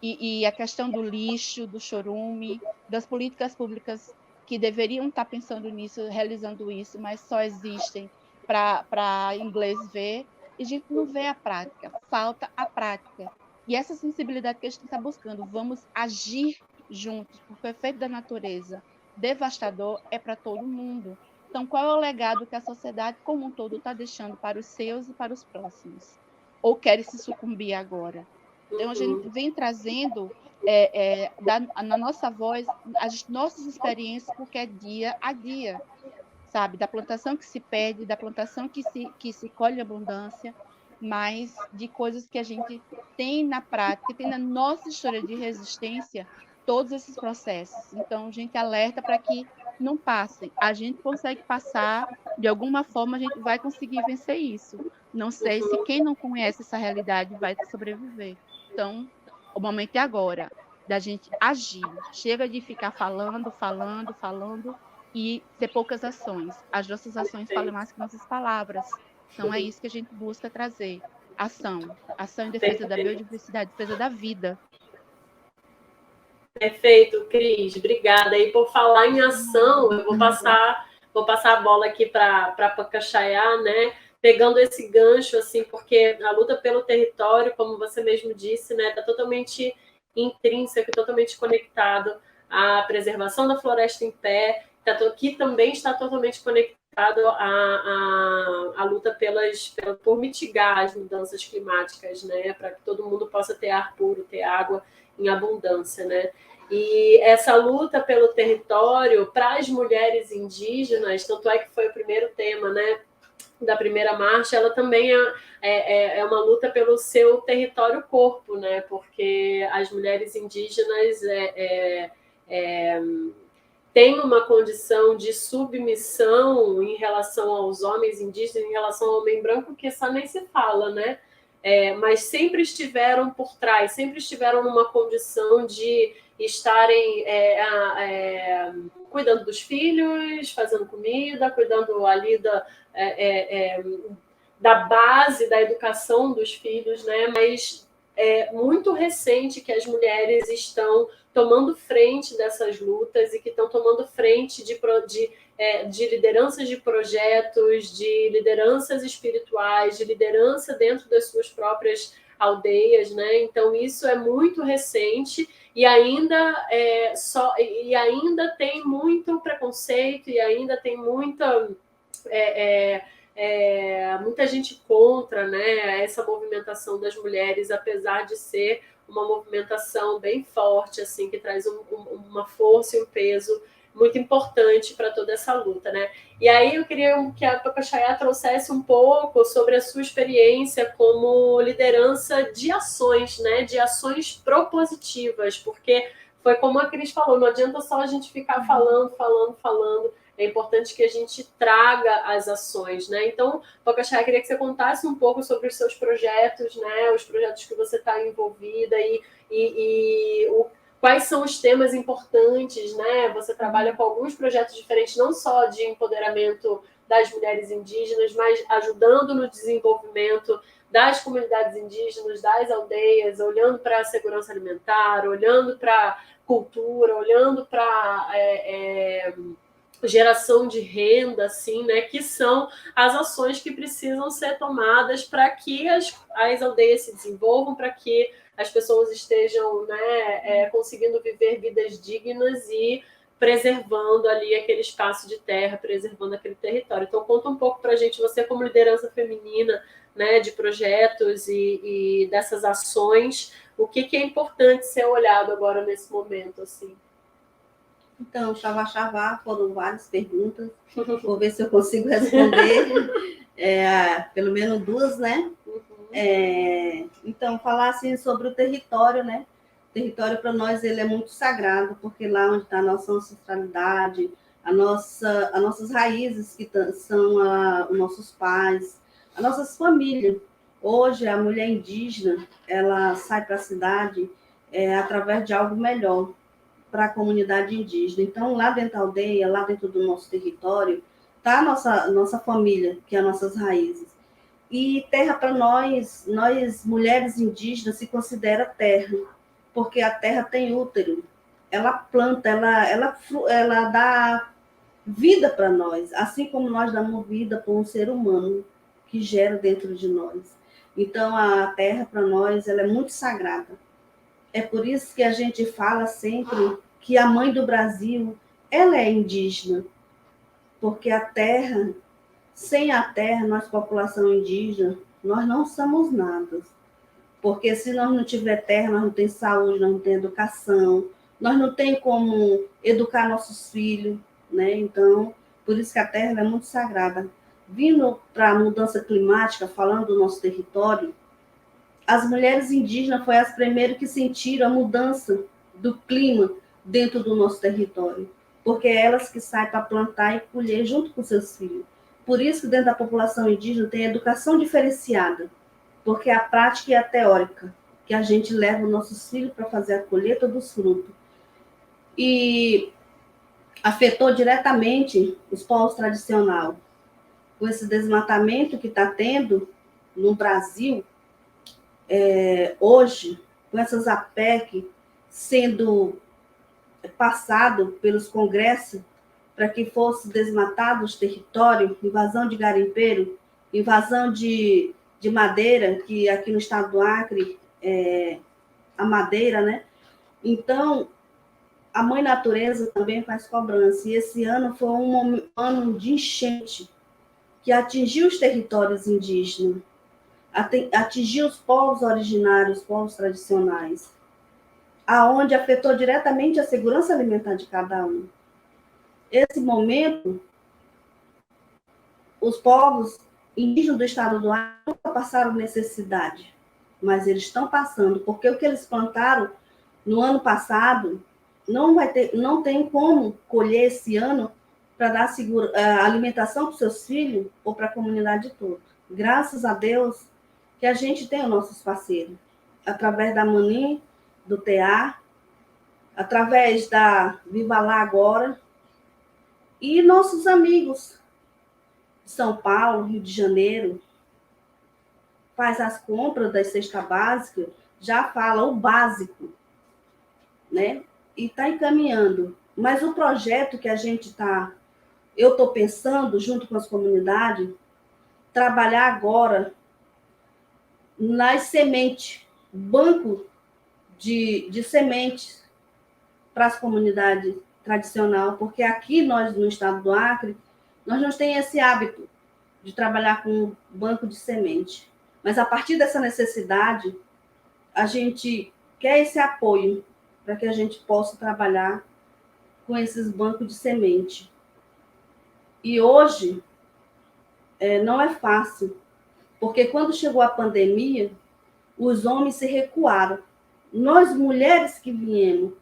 e a questão do lixo, do chorume, das políticas públicas que deveriam estar pensando nisso, realizando isso, mas só existem para inglês ver, e a gente não vê a prática, falta a prática. E essa sensibilidade que a gente está buscando, vamos agir juntos, porque o efeito da natureza devastador é para todo mundo. Então, qual é o legado que a sociedade como um todo está deixando para os seus e para os próximos? Ou querem se sucumbir agora? Então, a gente vem trazendo na nossa voz as nossas experiências, porque é dia a dia, sabe? Da plantação que se perde, da plantação que se colhe abundância, mas de coisas que a gente tem na prática, tem na nossa história de resistência, todos esses processos. Então, a gente alerta para que não passem. A gente consegue passar, de alguma forma, a gente vai conseguir vencer isso. Não sei se quem não conhece essa realidade vai sobreviver. Então, o momento é agora, da gente agir. Chega de ficar falando e ter poucas ações. As nossas ações falam mais que nossas palavras. Então, é isso que a gente busca trazer. Ação em defesa da biodiversidade, defesa da vida. Perfeito, Cris. Obrigada. E por falar em ação, eu vou passar a bola aqui para a Pacachaiá, né? Pegando esse gancho, assim, porque a luta pelo território, como você mesmo disse, né, está totalmente intrínseco, totalmente conectado à preservação da floresta em pé, que também está totalmente conectado à luta por mitigar as mudanças climáticas, né, para que todo mundo possa ter ar puro, ter água em abundância, né? E essa luta pelo território para as mulheres indígenas, tanto é que foi o primeiro tema, né, da primeira marcha, ela também é uma luta pelo seu território corpo, né? Porque as mulheres indígenas têm uma condição de submissão em relação aos homens indígenas, em relação ao homem branco, que só nem se fala, né? Mas sempre estiveram por trás, sempre estiveram numa condição de estarem cuidando dos filhos, fazendo comida, cuidando ali da base da educação dos filhos, né? Mas é muito recente que as mulheres estão tomando frente dessas lutas e que estão tomando frente de lideranças de projetos, de lideranças espirituais, de liderança dentro das suas próprias aldeias, né? Então isso é muito recente e ainda tem muito preconceito e ainda tem muita gente contra, né, essa movimentação das mulheres, apesar de ser uma movimentação bem forte, assim, que traz uma força e um peso muito importante para toda essa luta, né? E aí eu queria que a Pacachaiá trouxesse um pouco sobre a sua experiência como liderança de ações, né? De ações propositivas, porque foi como a Cris falou, não adianta só a gente ficar falando. É importante que a gente traga as ações, né? Então, Pacachaiá, queria que você contasse um pouco sobre os seus projetos, né? Os projetos que você está envolvida quais são os temas importantes, né? Você trabalha com alguns projetos diferentes, não só de empoderamento das mulheres indígenas, mas ajudando no desenvolvimento das comunidades indígenas, das aldeias, olhando para a segurança alimentar, olhando para a cultura, olhando para geração de renda, assim, né, que são as ações que precisam ser tomadas para que as aldeias se desenvolvam, para que as pessoas estejam, né, conseguindo viver vidas dignas e preservando ali aquele espaço de terra, preservando aquele território. Então, conta um pouco para a gente, você como liderança feminina, né, de projetos e dessas ações, o que é importante ser olhado agora nesse momento, assim? Então, Xavá, foram várias perguntas. Vou ver se eu consigo responder. Pelo menos 2, né? Então, falar assim sobre o território, né? O território para nós ele é muito sagrado, porque lá onde está a nossa ancestralidade, as nossas raízes, que são os nossos pais, as nossas famílias. Hoje, a mulher indígena, ela sai para a cidade através de algo melhor para a comunidade indígena. Então, lá dentro da aldeia, lá dentro do nosso território, está a nossa família, que é as nossas raízes. E terra para nós mulheres indígenas, se considera terra, porque a terra tem útero, ela planta, ela dá vida para nós, assim como nós damos vida para um ser humano que gera dentro de nós. Então, a terra para nós ela é muito sagrada. É por isso que a gente fala sempre que a mãe do Brasil, ela é indígena, porque a terra, sem a terra, nós, população indígena, nós não somos nada. Porque se nós não tiver terra, nós não temos saúde, nós não temos educação, nós não temos como educar nossos filhos, né? Então, por isso que a terra é muito sagrada. Vindo para a mudança climática, falando do nosso território, as mulheres indígenas foram as primeiras que sentiram a mudança do clima dentro do nosso território, porque é elas que saem para plantar e colher junto com seus filhos. Por isso que dentro da população indígena tem educação diferenciada, porque a prática e a teórica, que a gente leva os nossos filhos para fazer a colheita dos frutos. E afetou diretamente os povos tradicionais. Com esse desmatamento que está tendo no Brasil, hoje, com essas APEC sendo passado pelos congressos para que fosse desmatado os territórios, invasão de garimpeiro, invasão de madeira, que aqui no estado do Acre a madeira, né? Então, a mãe natureza também faz cobrança, e esse ano foi um ano de enchente que atingiu os territórios indígenas, atingiu os povos originários, os povos tradicionais, aonde afetou diretamente a segurança alimentar de cada um. Esse momento, os povos indígenas do estado do Acre nunca passaram necessidade, mas eles estão passando, porque o que eles plantaram no ano passado não tem como colher esse ano para dar alimentação para os seus filhos ou para a comunidade toda. Graças a Deus que a gente tem os nossos parceiros, através da Mani, do TA, através da Viva Lá Agora, e nossos amigos de São Paulo, Rio de Janeiro, faz as compras da cesta básica, já fala o básico, né? E está encaminhando. Mas o projeto que eu estou pensando, junto com as comunidades, trabalhar agora nas sementes, banco de sementes para as comunidades tradicionais, porque aqui nós, no estado do Acre, nós não temos esse hábito de trabalhar com banco de semente. Mas a partir dessa necessidade, a gente quer esse apoio para que a gente possa trabalhar com esses bancos de semente. E hoje não é fácil, porque quando chegou a pandemia, os homens se recuaram. Nós, mulheres que viemos,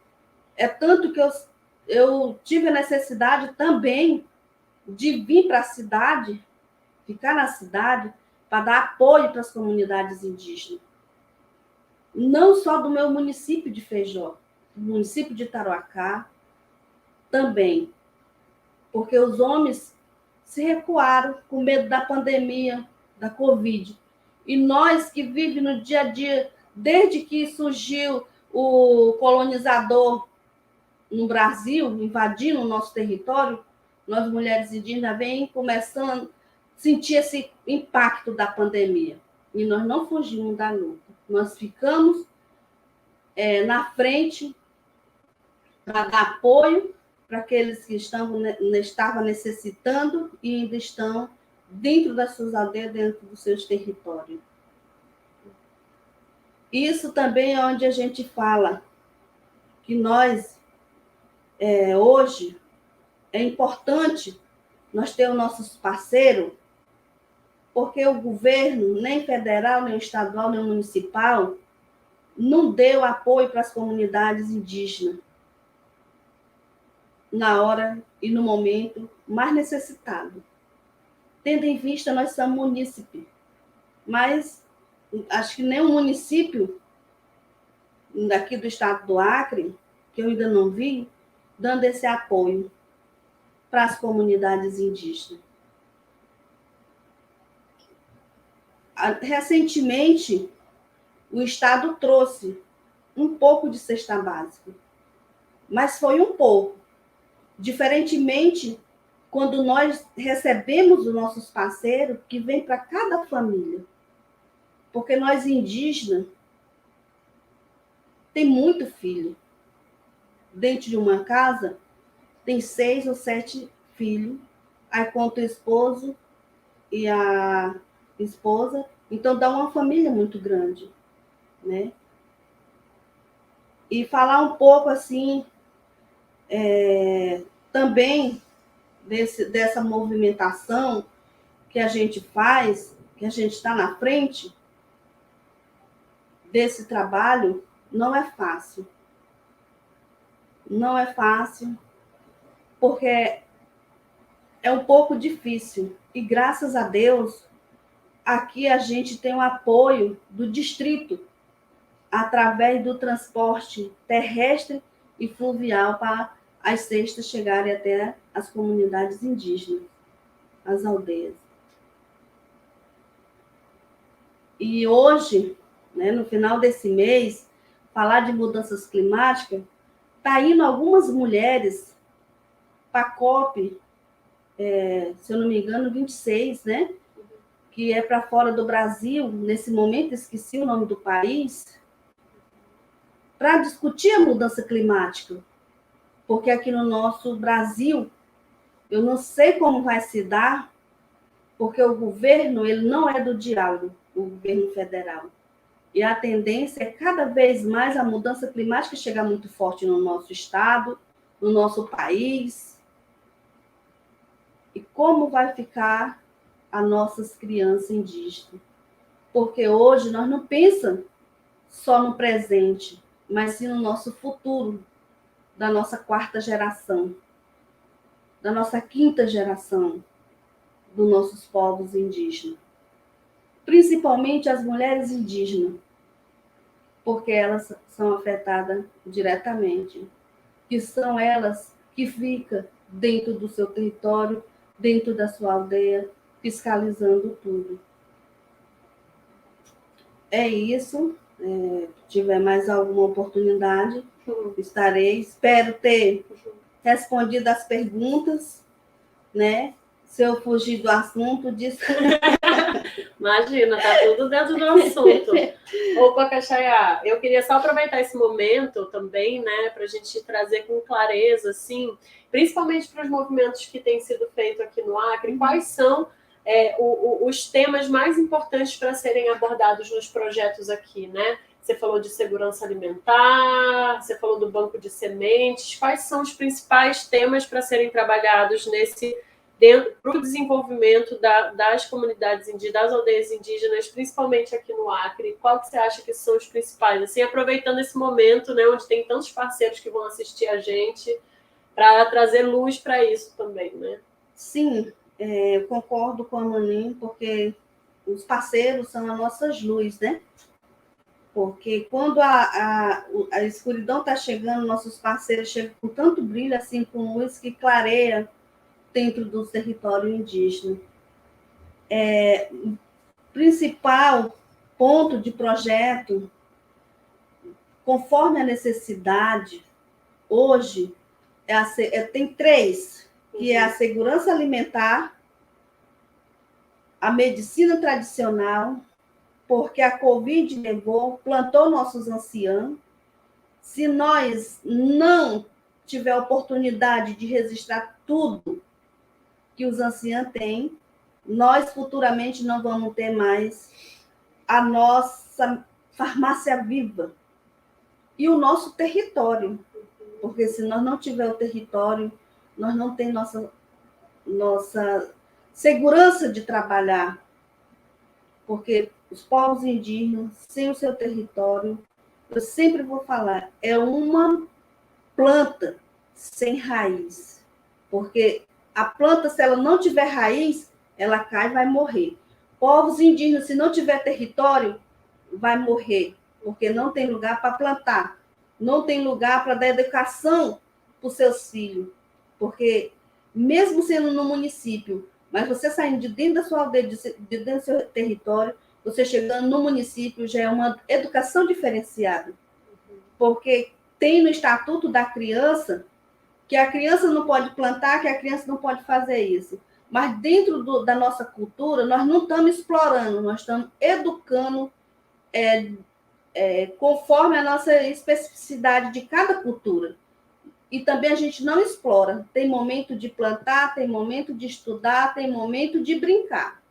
tanto que eu tive a necessidade também de vir para a cidade, ficar na cidade, para dar apoio para as comunidades indígenas. Não só do meu município de Feijó, do município de Tarauacá, também. Porque os homens se recuaram com medo da pandemia, da Covid. E nós que vivemos no dia a dia, desde que surgiu o colonizador no Brasil, invadindo o nosso território, nós mulheres indígenas vem começando a sentir esse impacto da pandemia. E nós não fugimos da luta. Nós ficamos na frente para dar apoio para aqueles que estavam necessitando e ainda estão dentro das suas aldeias, dentro dos seus territórios. Isso também é onde a gente fala que nós, hoje, é importante nós ter os nossos parceiros, porque o governo, nem federal, nem estadual, nem municipal, não deu apoio para as comunidades indígenas na hora e no momento mais necessitado. Tendo em vista, nós somos munícipe, mas acho que nenhum município daqui do estado do Acre, que eu ainda não vi, dando esse apoio para as comunidades indígenas. Recentemente, o estado trouxe um pouco de cesta básica, mas foi um pouco. Diferentemente, quando nós recebemos os nossos parceiros, que vem para cada família. Porque nós indígenas tem muito filho. Dentro de uma casa, tem 6 ou 7 filhos. Aí conta o esposo e a esposa. Então, dá uma família muito grande, né? E falar um pouco, assim, também dessa movimentação que a gente faz, que a gente está na frente desse trabalho, não é fácil. Não é fácil, porque é um pouco difícil. E, graças a Deus, aqui a gente tem o apoio do distrito, através do transporte terrestre e fluvial para as cestas chegarem até as comunidades indígenas, as aldeias. E hoje, né, no final desse mês, falar de mudanças climáticas, está indo algumas mulheres para a COP, se eu não me engano, 26, né? Que é para fora do Brasil, nesse momento, esqueci o nome do país, para discutir a mudança climática. Porque aqui no nosso Brasil, eu não sei como vai se dar, porque o governo ele não é do diálogo, o governo federal. E a tendência é cada vez mais a mudança climática chegar muito forte no nosso estado, no nosso país. E como vai ficar as nossas crianças indígenas? Porque hoje nós não pensamos só no presente, mas sim no nosso futuro, da nossa 4ª geração, da nossa 5ª geração, dos nossos povos indígenas. Principalmente as mulheres indígenas, porque elas são afetadas diretamente, que são elas que ficam dentro do seu território, dentro da sua aldeia, fiscalizando tudo. É isso. Se tiver mais alguma oportunidade, estarei. Espero ter respondido as perguntas, né? Se eu fugir do assunto, Imagina, tá tudo dentro do assunto. Ô, Pacachaiá, eu queria só aproveitar esse momento também, né, para a gente trazer com clareza, assim, principalmente para os movimentos que têm sido feitos aqui no Acre, quais são os temas mais importantes para serem abordados nos projetos aqui, né? Você falou de segurança alimentar, você falou do banco de sementes. Quais são os principais temas para serem trabalhados para o desenvolvimento das comunidades indígenas, das aldeias indígenas, principalmente aqui no Acre? Qual que você acha que são os principais? Assim, aproveitando esse momento, né, onde tem tantos parceiros que vão assistir a gente, para trazer luz para isso também, né? Sim, eu concordo com a Mani, porque os parceiros são as nossas luzes, né? Porque quando a escuridão está chegando, nossos parceiros chegam com tanto brilho, assim, com luz que clareia dentro do território indígena. O principal ponto de projeto, conforme a necessidade, hoje, tem 3 que é a segurança alimentar, a medicina tradicional, porque a Covid levou, plantou nossos anciãos. Se nós não tiver a oportunidade de registrar tudo que os anciãos têm, nós futuramente não vamos ter mais a nossa farmácia viva e o nosso território, porque se nós não tiver o território, nós não temos nossa segurança de trabalhar, porque os povos indígenas, sem o seu território, eu sempre vou falar, é uma planta sem raiz, porque a planta, se ela não tiver raiz, ela cai e vai morrer. Povos indígenas, se não tiver território, vai morrer, porque não tem lugar para plantar, não tem lugar para dar educação para os seus filhos, porque mesmo sendo no município, mas você saindo de dentro da sua aldeia, de dentro do seu território, você chegando no município, já é uma educação diferenciada, porque tem no Estatuto da Criança que a criança não pode plantar, que a criança não pode fazer isso. Mas dentro da nossa cultura, nós não estamos explorando, nós estamos educando conforme a nossa especificidade de cada cultura. E também a gente não explora. Tem momento de plantar, tem momento de estudar, tem momento de brincar.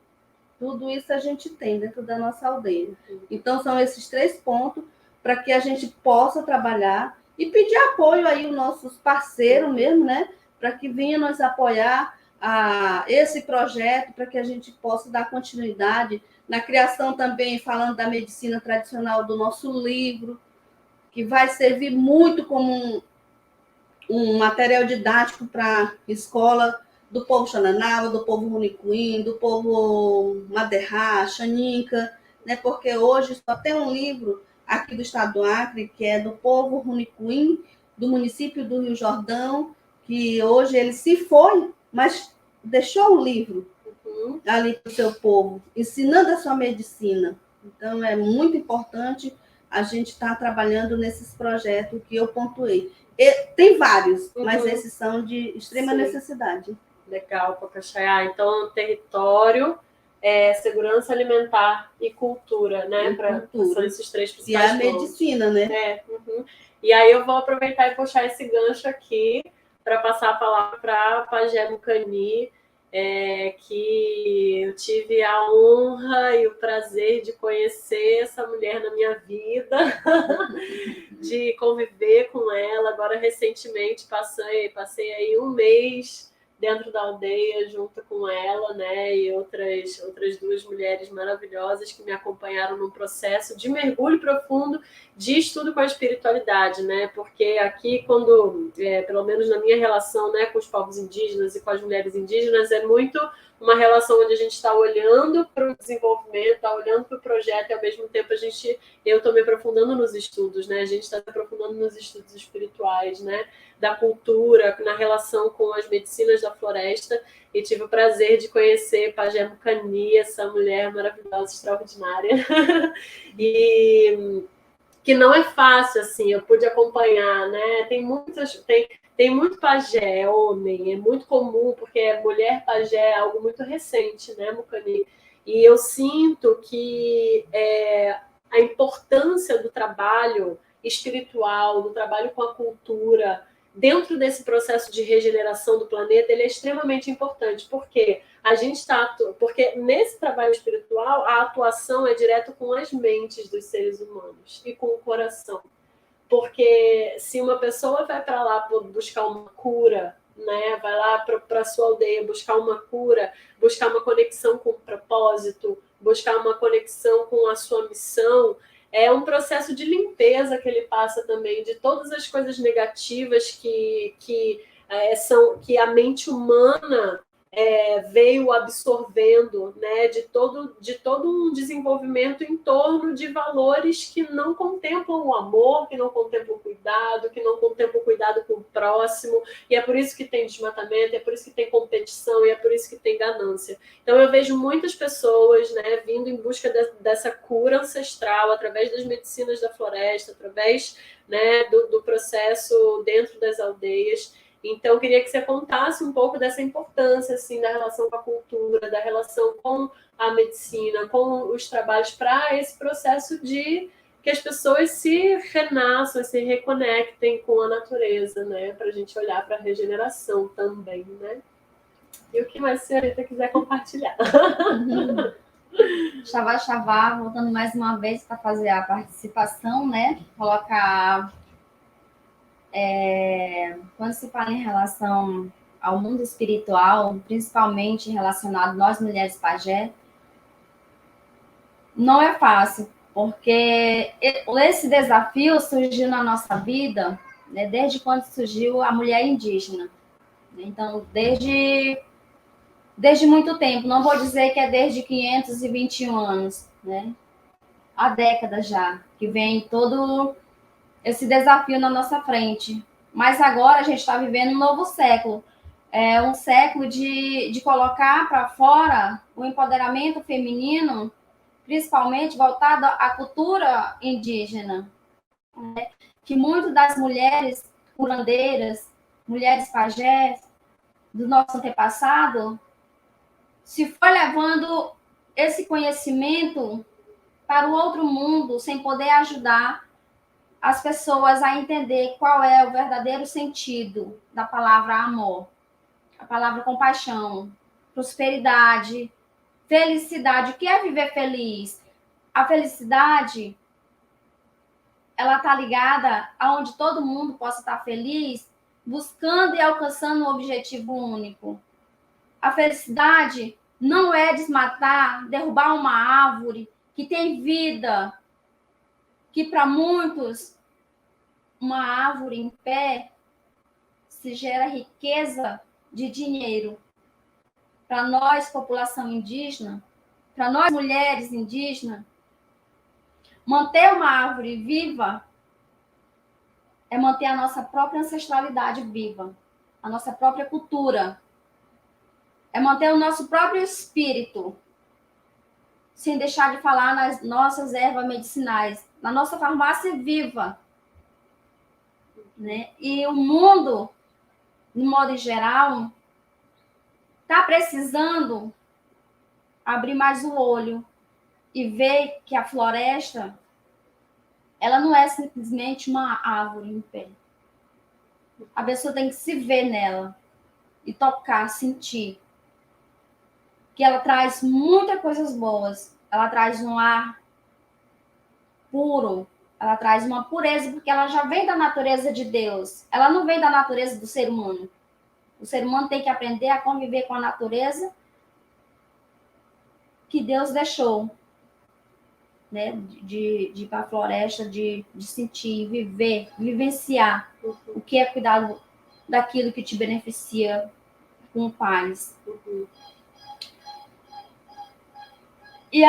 Tudo isso a gente tem dentro da nossa aldeia. Então, são esses 3 pontos para que a gente possa trabalhar e pedir apoio aí aos nossos parceiros mesmo, né? Para que venham nos apoiar a esse projeto, para que a gente possa dar continuidade na criação também, falando da medicina tradicional, do nosso livro, que vai servir muito como um material didático para a escola do povo Xananawa, do povo Runicuim, do povo Maderá, Xaninca, né? Porque hoje só tem um livro aqui do estado do Acre, que é do povo Runicuim, do município do Rio Jordão, que hoje ele se foi, mas deixou um livro ali para o seu povo, ensinando a sua medicina. Então, é muito importante a gente estar trabalhando nesses projetos que eu pontuei. Tem vários, mas esses são de extrema necessidade. Legal, Pacachaiá. Então, território, segurança alimentar e cultura, né? São esses 3 principais e a medicina, né? E aí eu vou aproveitar e puxar esse gancho aqui para passar a palavra para a Pajé Mucani, que eu tive a honra e o prazer de conhecer essa mulher na minha vida, de conviver com ela. Agora, recentemente, passei aí um mês dentro da aldeia, junto com ela, né, e outras 2 mulheres maravilhosas que me acompanharam num processo de mergulho profundo de estudo com a espiritualidade, né, porque aqui, quando, pelo menos na minha relação, né, com os povos indígenas e com as mulheres indígenas, é muito uma relação onde a gente está olhando para o desenvolvimento, está olhando para o projeto, e ao mesmo tempo eu estou me aprofundando nos estudos, né? A gente está se aprofundando nos estudos espirituais, né? Da cultura, na relação com as medicinas da floresta, e tive o prazer de conhecer Pajé Mucani, essa mulher maravilhosa, extraordinária, e que não é fácil, assim, eu pude acompanhar, né? Tem muito pajé, homem, é muito comum, porque mulher pajé é algo muito recente, né, Mucani? E eu sinto que a importância do trabalho espiritual, do trabalho com a cultura, dentro desse processo de regeneração do planeta, ele é extremamente importante, porque porque nesse trabalho espiritual, a atuação é direto com as mentes dos seres humanos e com o coração. Porque se uma pessoa vai para lá buscar uma cura, né, vai lá para a sua aldeia buscar uma cura, buscar uma conexão com o propósito, buscar uma conexão com a sua missão, é um processo de limpeza que ele passa também de todas as coisas negativas que a mente humana veio absorvendo, né, de todo um desenvolvimento em torno de valores que não contemplam o amor, que não contemplam o cuidado, que não contemplam o cuidado com o próximo, e é por isso que tem desmatamento, é por isso que tem competição, e é por isso que tem ganância. Então eu vejo muitas pessoas, né, vindo em busca dessa cura ancestral, através das medicinas da floresta, através, né, do processo dentro das aldeias. Então, eu queria que você contasse um pouco dessa importância, assim, da relação com a cultura, da relação com a medicina, com os trabalhos para esse processo de que as pessoas se renasçam, se reconectem com a natureza, né? Para a gente olhar para a regeneração também, né? E o que mais a senhorita quiser compartilhar. Xavá, voltando mais uma vez para fazer a participação, né? Colocar... quando se fala em relação ao mundo espiritual, principalmente relacionado nós mulheres pajé, não é fácil, porque esse desafio surgiu na nossa vida, né, desde quando surgiu a mulher indígena. Então, desde muito tempo, não vou dizer que é desde 521 anos, né? Há décadas já, que vem todo esse desafio na nossa frente. Mas agora a gente está vivendo um novo século. É um século de colocar para fora o empoderamento feminino, principalmente voltado à cultura indígena, né? Que muitas das mulheres curandeiras, mulheres pajés do nosso antepassado, se foi levando esse conhecimento para o outro mundo sem poder ajudar as pessoas a entender qual é o verdadeiro sentido da palavra amor, a palavra compaixão, prosperidade, felicidade. O que é viver feliz? A felicidade, ela está ligada aonde todo mundo possa estar feliz, buscando e alcançando um objetivo único. A felicidade não é desmatar, derrubar uma árvore que tem vida, que para muitos, uma árvore em pé se gera riqueza de dinheiro. Para nós, população indígena, para nós, mulheres indígenas, manter uma árvore viva é manter a nossa própria ancestralidade viva, a nossa própria cultura, é manter o nosso próprio espírito, sem deixar de falar nas nossas ervas medicinais, na nossa farmácia viva, né? E o mundo, de modo geral, está precisando abrir mais o olho e ver que a floresta, ela não é simplesmente uma árvore em pé. A pessoa tem que se ver nela e tocar, sentir. Que ela traz muitas coisas boas. Ela traz um ar puro, ela traz uma pureza, porque ela já vem da natureza de Deus. Ela não vem da natureza do ser humano. O ser humano tem que aprender a conviver com a natureza que Deus deixou, né? De ir para a floresta, de sentir, viver, vivenciar o que é cuidar daquilo que te beneficia com paz. E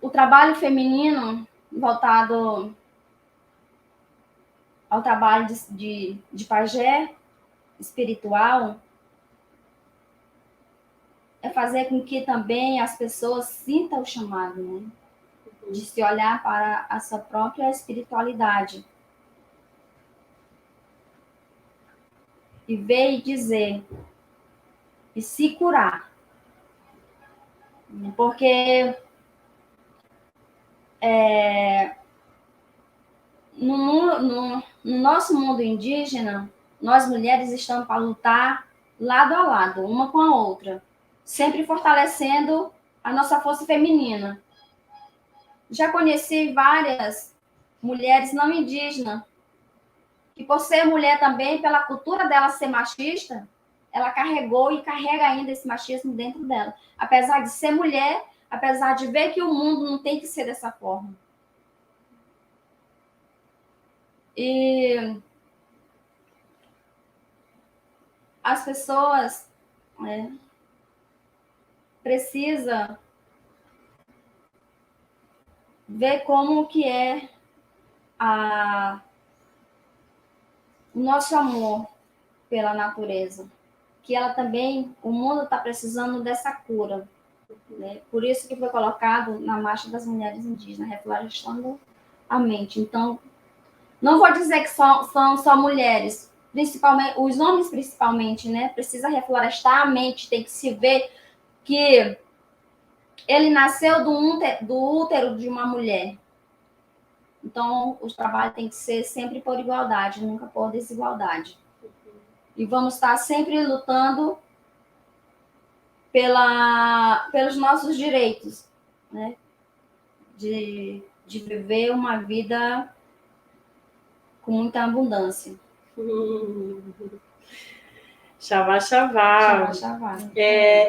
o trabalho feminino voltado ao trabalho de pajé espiritual é fazer com que também as pessoas sintam o chamado, né? De se olhar para a sua própria espiritualidade e ver e dizer e se curar. Porque no nosso mundo indígena, nós mulheres estamos para lutar lado a lado, uma com a outra, sempre fortalecendo a nossa força feminina. Já conheci várias mulheres não indígenas que, por ser mulher também, pela cultura dela ser machista, ela carregou e carrega ainda esse machismo dentro dela. Apesar de ser mulher, apesar de ver que o mundo não tem que ser dessa forma. E as pessoas precisam ver como que é o nosso amor pela natureza. Que ela também, o mundo está precisando dessa cura. Né? Por isso que foi colocado na Marcha das Mulheres Indígenas, reflorestando a mente. Então, não vou dizer que são só mulheres, principalmente, os homens principalmente, né? Precisa reflorestar a mente, tem que se ver que ele nasceu do útero de uma mulher. Então, o trabalho tem que ser sempre por igualdade, nunca por desigualdade. E vamos estar sempre lutando pelos nossos direitos, né? De viver uma vida com muita abundância. Xavá, xavá. Xavá, xavá.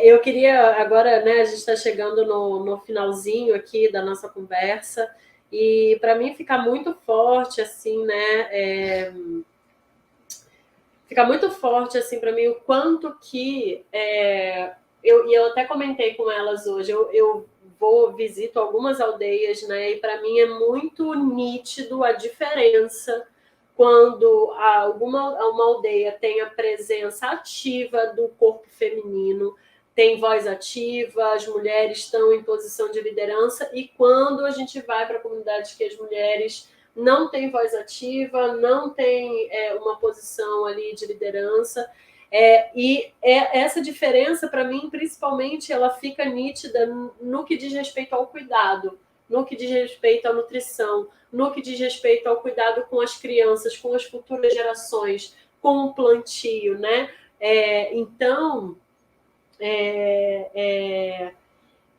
Eu queria agora, né, a gente está chegando no finalzinho aqui da nossa conversa, e para mim fica muito forte, assim, né, fica muito forte, assim, para mim o quanto que eu até comentei com elas hoje, eu visito algumas aldeias, né, e para mim é muito nítido a diferença quando uma aldeia tem a presença ativa do corpo feminino, tem voz ativa, as mulheres estão em posição de liderança, e quando a gente vai para comunidades que as mulheres não têm voz ativa, não têm uma posição ali de liderança, essa diferença, para mim, principalmente, ela fica nítida no que diz respeito ao cuidado, no que diz respeito à nutrição, no que diz respeito ao cuidado com as crianças, com as futuras gerações, com o plantio, né? Então,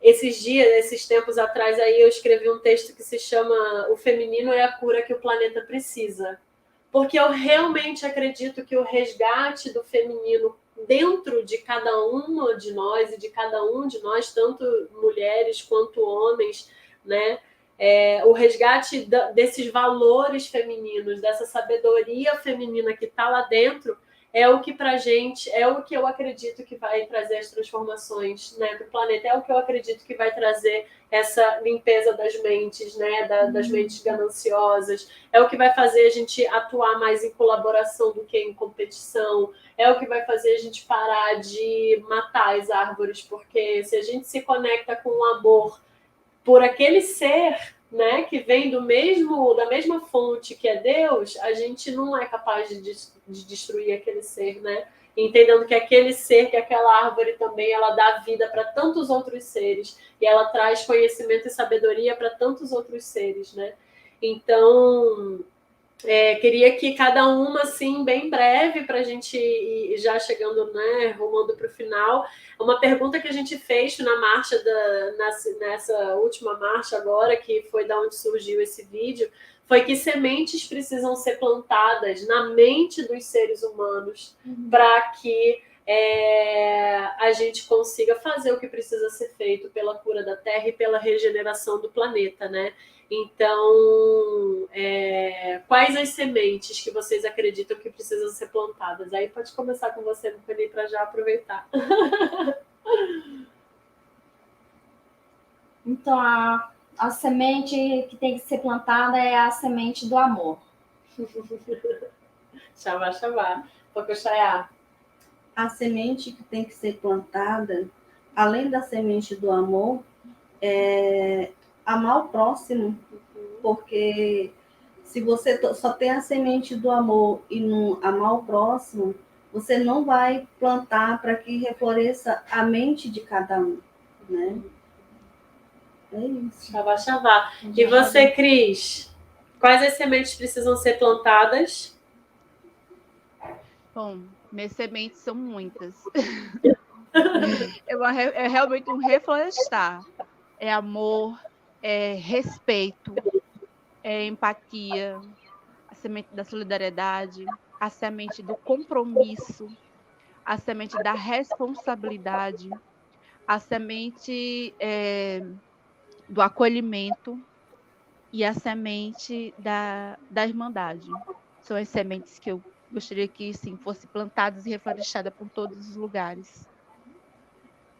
esses tempos atrás, aí eu escrevi um texto que se chama O Feminino é a Cura que o Planeta Precisa. Porque eu realmente acredito que o resgate do feminino dentro de cada uma de nós e de cada um de nós, tanto mulheres quanto homens, né? O resgate desses valores femininos, dessa sabedoria feminina que está lá dentro, é o que pra gente, é o que eu acredito que vai trazer as transformações, né, do planeta, é o que eu acredito que vai trazer essa limpeza das mentes, né, das mentes gananciosas, é o que vai fazer a gente atuar mais em colaboração do que em competição, é o que vai fazer a gente parar de matar as árvores, porque se a gente se conecta com o amor por aquele ser, né, que vem da mesma fonte que é Deus, a gente não é capaz de destruir aquele ser, né? Entendendo que aquele ser, que aquela árvore também, ela dá vida para tantos outros seres, e ela traz conhecimento e sabedoria para tantos outros seres, né? Então, queria que cada uma, assim, bem breve, para a gente ir já chegando, né, rumando para o final, uma pergunta que a gente fez na marcha, nessa última marcha agora, que foi da onde surgiu esse vídeo, foi que sementes precisam ser plantadas na mente dos seres humanos para que a gente consiga fazer o que precisa ser feito pela cura da Terra e pela regeneração do planeta, né? Então, quais as sementes que vocês acreditam que precisam ser plantadas? Aí pode começar com você, Mupani, para já aproveitar. Então, a semente que tem que ser plantada é a semente do amor. Xavá, xavá. Pocoxaiá. A semente que tem que ser plantada, além da semente do amor, é amar o próximo, porque se você só tem a semente do amor e não amar o próximo, você não vai plantar para que refloresça a mente de cada um, né? É isso. Xavá, xavá. E você, Cris? Quais as sementes precisam ser plantadas? Bom, minhas sementes são muitas. É realmente um reflorestar. É amor, é respeito, é empatia, a semente da solidariedade, a semente do compromisso, a semente da responsabilidade, a semente do acolhimento e a semente da irmandade. São as sementes que eu gostaria que, sim, fossem plantadas e reflorestadas por todos os lugares.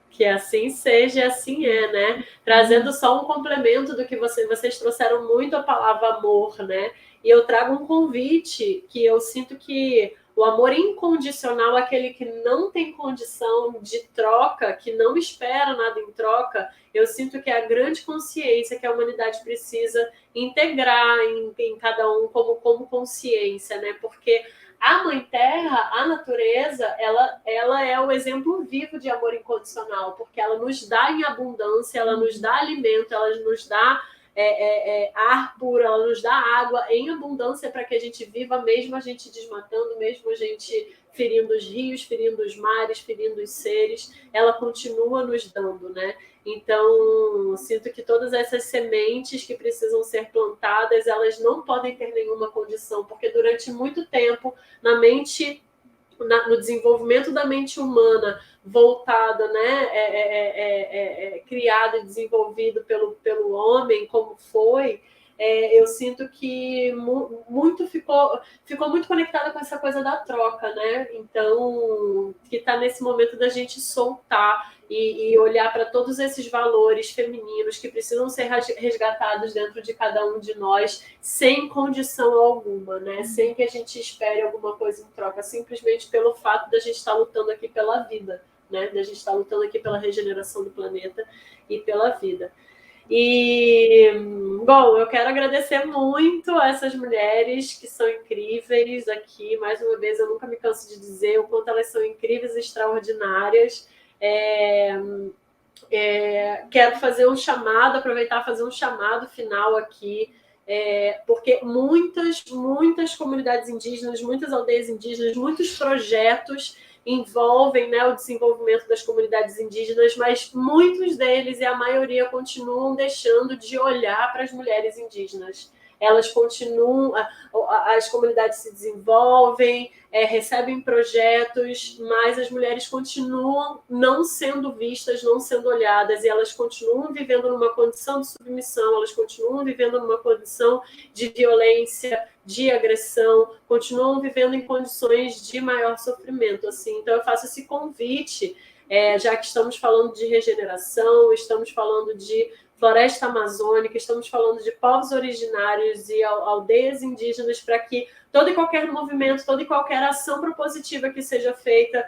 Que assim seja e assim né? Trazendo só um complemento do que vocês trouxeram muito a palavra amor, né? E eu trago um convite que eu sinto que o amor incondicional, aquele que não tem condição de troca, que não espera nada em troca, eu sinto que é a grande consciência que a humanidade precisa integrar em cada um como consciência, né? Porque a Mãe Terra, a natureza, ela é o exemplo vivo de amor incondicional, porque ela nos dá em abundância, ela nos dá alimento, ela nos dá ar puro, ela nos dá água em abundância para que a gente viva, mesmo a gente desmatando, mesmo a gente ferindo os rios, ferindo os mares, ferindo os seres, ela continua nos dando, né? Então, sinto que todas essas sementes que precisam ser plantadas, elas não podem ter nenhuma condição, porque durante muito tempo, no desenvolvimento da mente humana, voltada, né, criado e desenvolvido pelo homem, como foi, eu sinto que muito ficou muito conectada com essa coisa da troca, né? Então, que está nesse momento da gente soltar e olhar para todos esses valores femininos que precisam ser resgatados dentro de cada um de nós, sem condição alguma, né? Sem que a gente espere alguma coisa em troca, simplesmente pelo fato da gente estar lutando aqui pela vida, né? Da gente estar lutando aqui pela regeneração do planeta e pela vida. E, bom, eu quero agradecer muito a essas mulheres que são incríveis aqui. Mais uma vez, eu nunca me canso de dizer o quanto elas são incríveis e extraordinárias. Quero fazer um chamado, aproveitar e fazer um chamado final aqui, porque muitas comunidades indígenas, muitas aldeias indígenas, muitos projetos envolvem, né, o desenvolvimento das comunidades indígenas, mas muitos deles, e a maioria, continuam deixando de olhar para as mulheres indígenas. Elas continuam, as comunidades se desenvolvem, recebem projetos, mas as mulheres continuam não sendo vistas, não sendo olhadas, e elas continuam vivendo numa condição de submissão, elas continuam vivendo numa condição de violência, de agressão, continuam vivendo em condições de maior sofrimento. Assim. Então, eu faço esse convite, já que estamos falando de regeneração, estamos falando de floresta amazônica, estamos falando de povos originários e aldeias indígenas, para que todo e qualquer movimento, toda e qualquer ação propositiva que seja feita